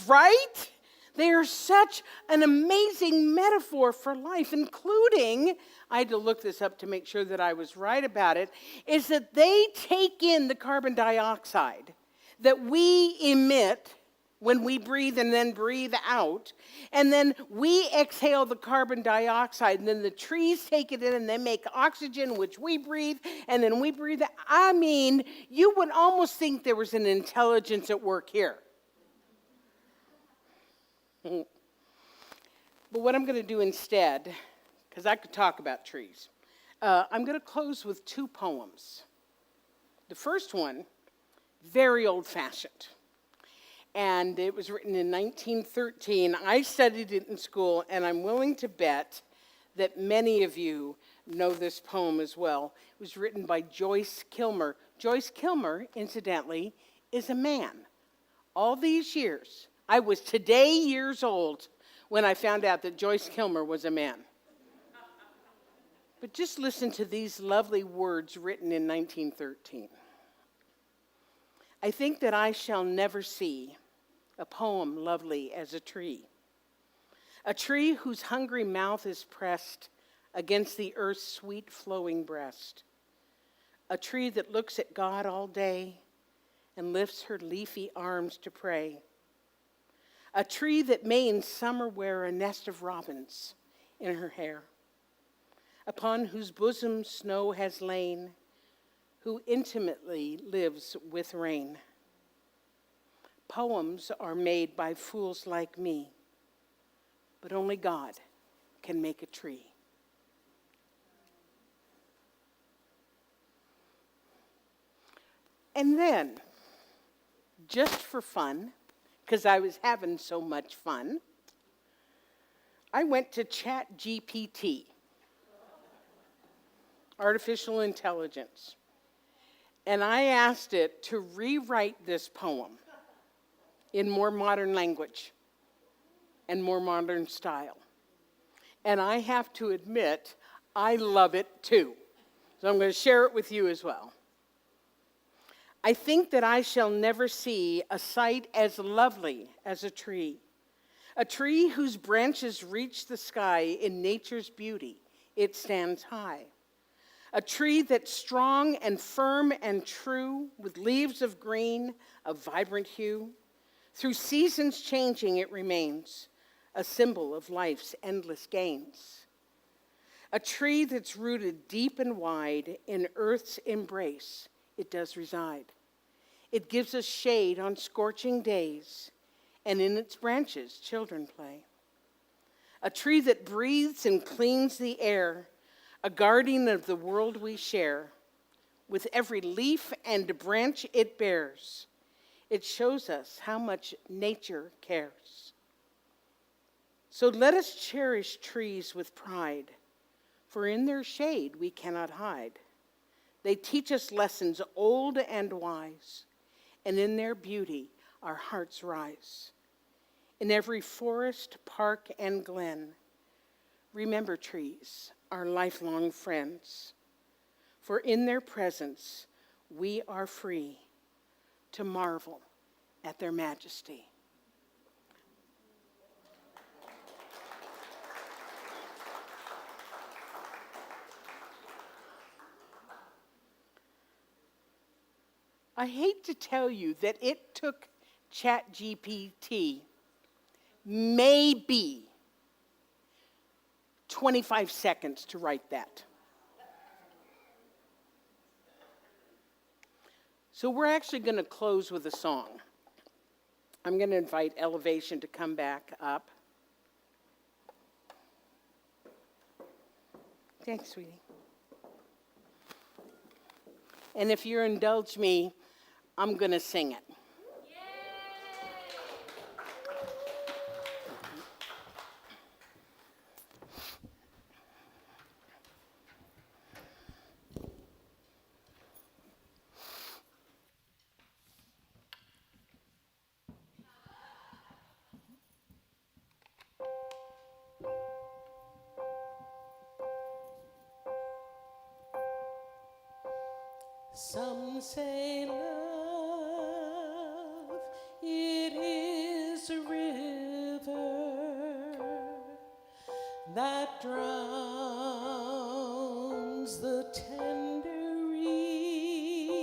S3: right? They are such an amazing metaphor for life, including, I had to look this up to make sure that I was right about it, is that they take in the carbon dioxide that we emit when we breathe and then breathe out, and then we exhale the carbon dioxide, and then the trees take it in and they make oxygen, which we breathe, and then we breathe out. I mean, you would almost think there was an intelligence at work here. But what I'm going to do instead, because I could talk about trees, I'm going to close with two poems. The first one, very old-fashioned. And it was written in 1913. I studied it in school, and I'm willing to bet that many of you know this poem as well. It was written by Joyce Kilmer. Joyce Kilmer, incidentally, is a man. All these years, I was today years old when I found out that Joyce Kilmer was a man. But just listen to these lovely words written in 1913. I think that I shall never see a poem lovely as a tree whose hungry mouth is pressed against the earth's sweet flowing breast, a tree that looks at God all day and lifts her leafy arms to pray, a tree that may in summer wear a nest of robins in her hair, upon whose bosom snow has lain, who intimately lives with rain. Poems are made by fools like me, but only God can make a tree. And then, just for fun, because I was having so much fun, I went to ChatGPT, artificial intelligence, and I asked it to rewrite this poem in more modern language and more modern style. And I have to admit, I love it too. So I'm going to share it with you as well. I think that I shall never see a sight as lovely as a tree whose branches reach the sky in nature's beauty. It stands high. A tree that's strong and firm and true, with leaves of green, of vibrant hue. Through seasons changing, it remains a symbol of life's endless gains. A tree that's rooted deep and wide in earth's embrace, it does reside. It gives us shade on scorching days, and in its branches, children play. A tree that breathes and cleans the air, a guardian of the world we share. With every leaf and branch it bears, it shows us how much nature cares. So let us cherish trees with pride, for in their shade we cannot hide. They teach us lessons old and wise, and in their beauty our hearts rise. In every forest, park, and glen, remember trees, our lifelong friends. For in their presence we are free to marvel at their majesty. I hate to tell you that it took ChatGPT maybe 25 seconds to write that. So we're actually going to close with a song. I'm going to invite Elevation to come back up. Thanks, sweetie. And if you indulge me, I'm going to sing it.
S2: Some say love, it is a river that drowns the tender reed.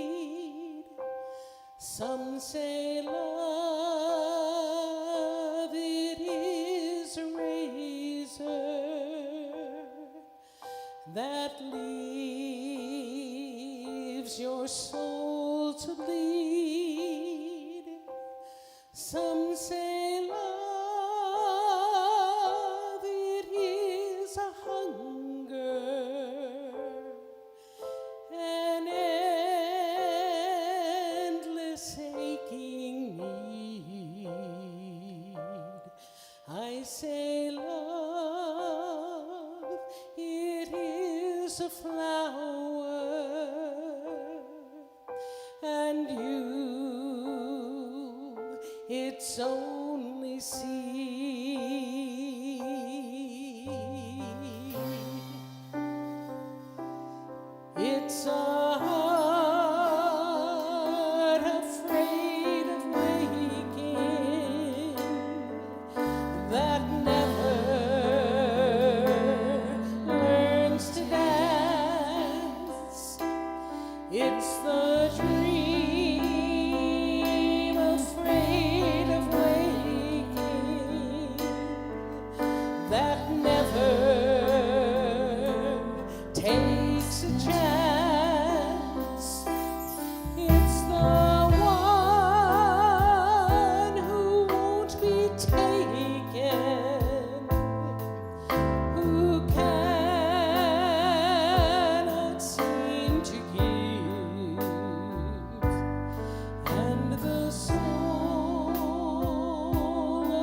S2: Some say love, it is a razor that leaves your soul to bleed. Some say love, it is a hunger, an endless aching need. I say love, it is a flower, and you, its only seed. It's a heart afraid of waking that never learns to dance. It's the dream afraid of waking that never takes a chance. It's the one who won't be taken, who cannot seem to give, and the soul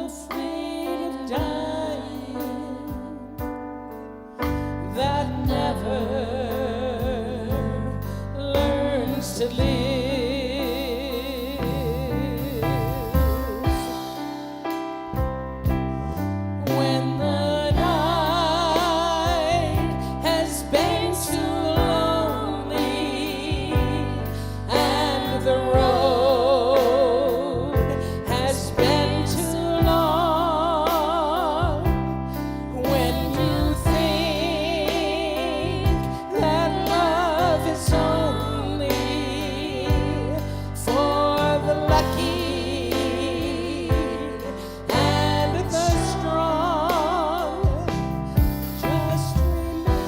S2: afraid of dying that never learns to live. When the night has been too lonely and the road has been too long, when you think that love is only for the lucky and the strong, just remember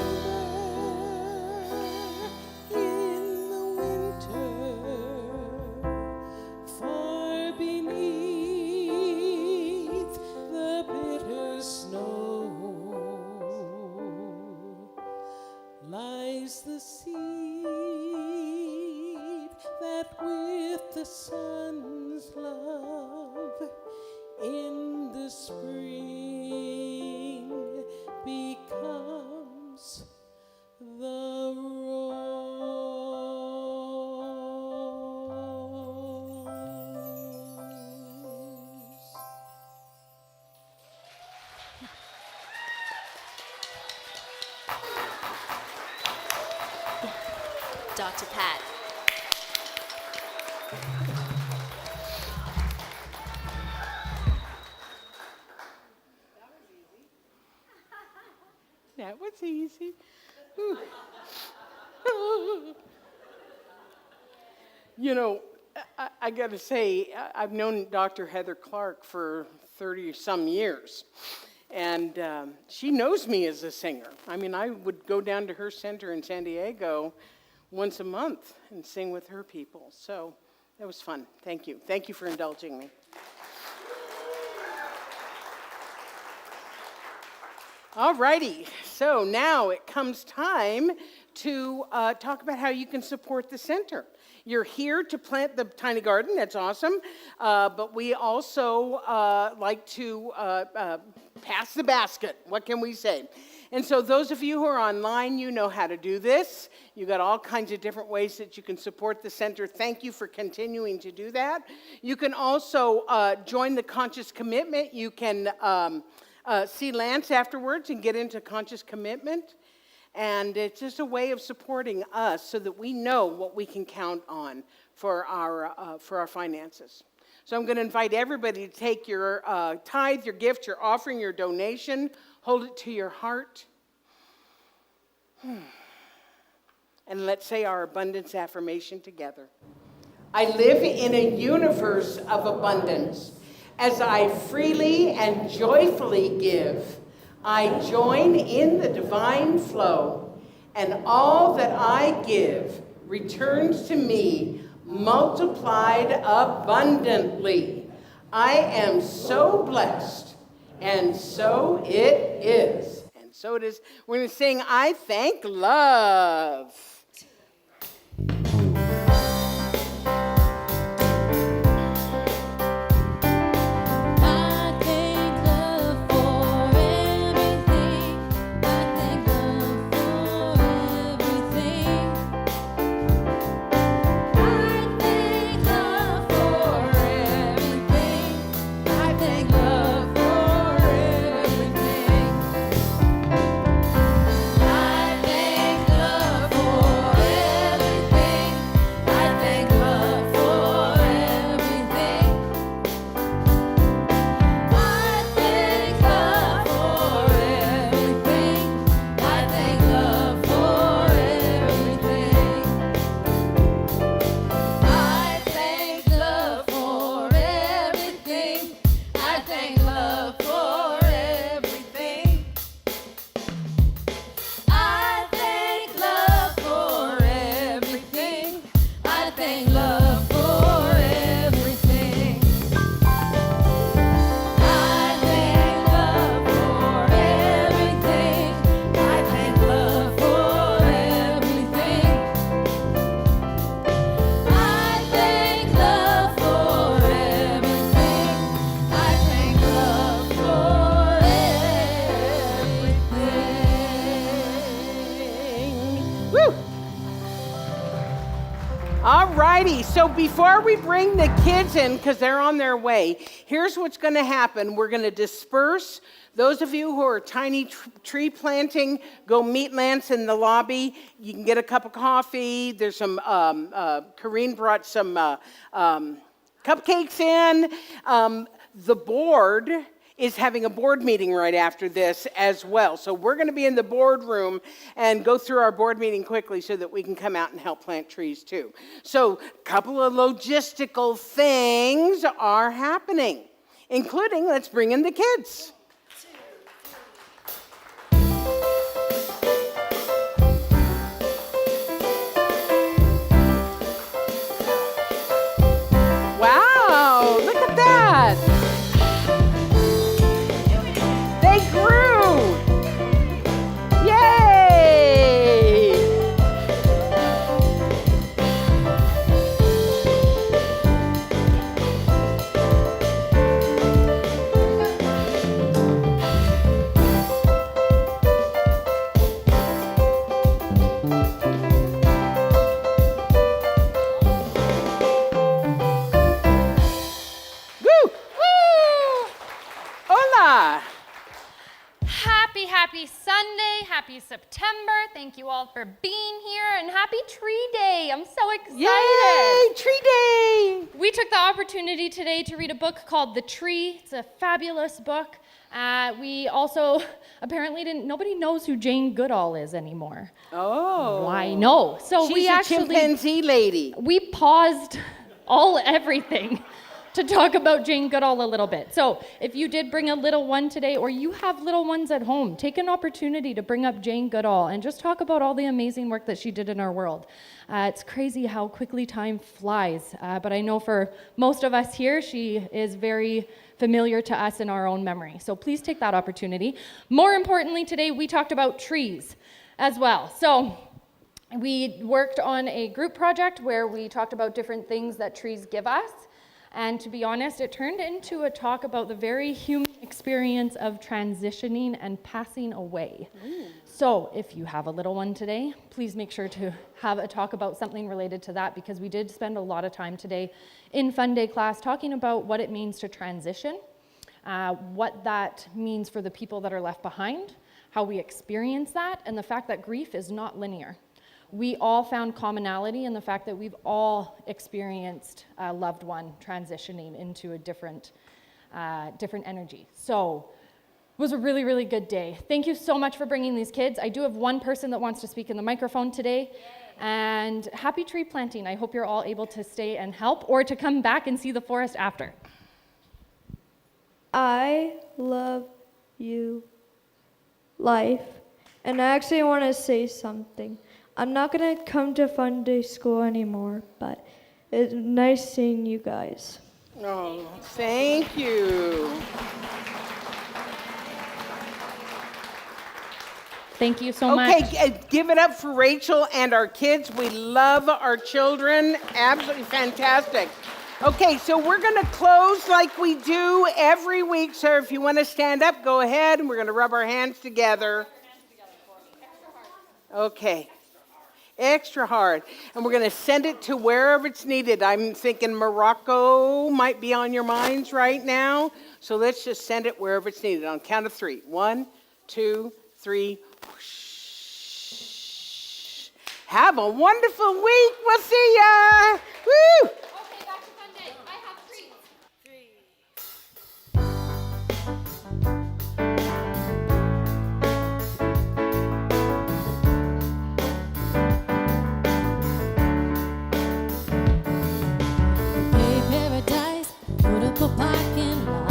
S2: in the winter, far beneath the bitter snow, lies the seed that with the sun's love in the spring becomes the rose.
S4: Dr. Pat.
S3: That was easy. You know, I got to say, I've known Dr. Heather Clark for 30-some years, and she knows me as a singer. I mean, I would go down to her center in San Diego once a month and sing with her people. So that was fun. Thank you. Thank you for indulging me. All righty, so now it comes time to talk about how you can support the center. You're here to plant the tiny garden, that's awesome, but we also like to pass the basket. What can we say? And so those of you who are online, you know how to do this. You got all kinds of different ways that you can support the center. Thank you for continuing to do that. You can also join the Conscious Commitment. You can see Lance afterwards and get into Conscious Commitment. And it's just a way of supporting us so that we know what we can count on for our finances. So I'm going to invite everybody to take your tithe, your gift, your offering, your donation, hold it to your heart. And let's say our abundance affirmation together. I live in a universe of abundance. As I freely and joyfully give, I join in the divine flow, and all that I give returns to me multiplied abundantly. I am so blessed, and so it is. And so it is. We're going to sing, I Thank Love. So before we bring the kids in, because they're on their way, here's what's going to happen. We're going to disperse. Those of you who are tiny tree planting, go meet Lance in the lobby. You can get a cup of coffee. There's some, Corrine brought some cupcakes in. The board is having a board meeting right after this as well. So we're going to be in the boardroom and go through our board meeting quickly so that we can come out and help plant trees too. So a couple of logistical things are happening, including let's bring in the kids. Wow, look at that.
S5: Happy Sunday, happy September. Thank you all for being here, and happy Tree Day. I'm so excited.
S3: Yay, Tree Day.
S5: We took the opportunity today to read a book called The Tree. It's a fabulous book. We also apparently nobody knows who Jane Goodall is anymore.
S3: Oh.
S5: I know. So
S3: She's a chimpanzee lady.
S5: We paused everything to talk about Jane Goodall a little bit. So if you did bring a little one today, or you have little ones at home, take an opportunity to bring up Jane Goodall and just talk about all the amazing work that she did in our world. It's crazy how quickly time flies, but I know for most of us here, she is very familiar to us in our own memory. So please take that opportunity. More importantly, today we talked about trees as well. So we worked on a group project where we talked about different things that trees give us. And to be honest, it turned into a talk about the very human experience of transitioning and passing away. So if you have a little one today, please make sure to have a talk about something related to that, because we did spend a lot of time today in Fun Day class talking about what it means to transition, what that means for the people that are left behind, how we experience that, and the fact that grief is not linear. We all found commonality in the fact that we've all experienced a loved one transitioning into a different energy. So it was a really, really good day. Thank you so much for bringing these kids. I do have one person that wants to speak in the microphone today. And happy tree planting. I hope you're all able to stay and help, or to come back and see the forest after.
S6: I love you, life. And I actually want to say something. I'm not going to come to Fun Day School anymore, but it's nice seeing you guys.
S3: Oh, thank you.
S5: Thank you so much.
S3: Okay, give it up for Rachel and our kids. We love our children. Absolutely fantastic. Okay, so we're going to close like we do every week. So if you want to stand up, go ahead, and we're going to rub our hands together. Okay. Extra hard. And we're going to send it to wherever it's needed. I'm thinking Morocco might be on your minds right now. So let's just send it wherever it's needed. On count of 3. 1, 2, 3. Whoosh. Have a wonderful week. We'll see ya. Woo!
S5: Okay, back to Fun Day. I have treats.
S2: Hey, paradise, put up a parking lot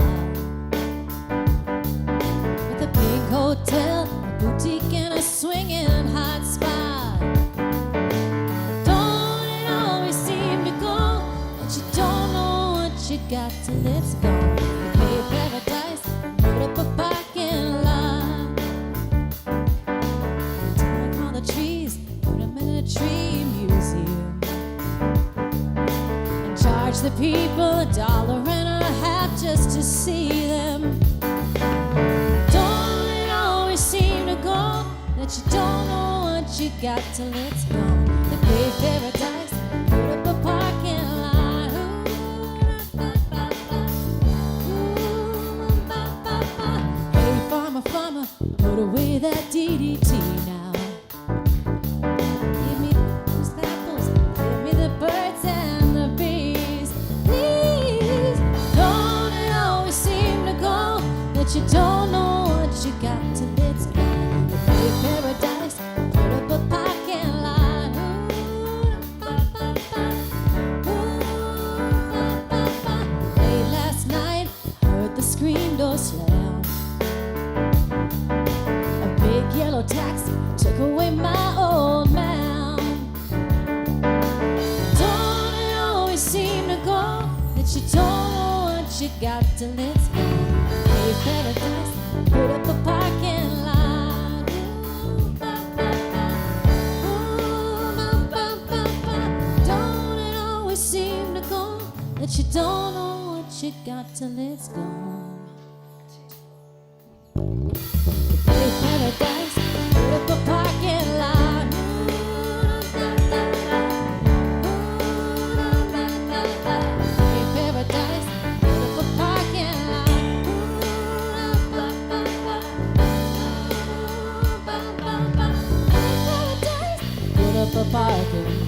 S2: with a big hotel, a boutique, and a swinging hot spot. Don't it always seem to go that you don't know what you got till it's gone? Hey, paradise, put up a parking lot. Take all the trees, put them in a tree museum. Charge the people $1.50 just to see them. Don't it always seem to go that you don't know what you got till it's gone? The big paradise, put up a parking lot. Hey, farmer, farmer, put away that DDT now. Give me those apples, give me the birds and the bees. Please, don't it always seem to go that you don't know what you got till it's gone? The big paradise, put up a parking lot. Late last night, heard the screen door slam. A big yellow taxi took away my old man. Don't it always seem to go that you don't know what you got till it's gone? Hey, paradise, put up a parking lot. Don't it always seem to go that you don't know what you got till it's gone? Hey, paradise, put up a parking lot. Hey, paradise, put up a parking lot. Hey, paradise, put up a parking lot.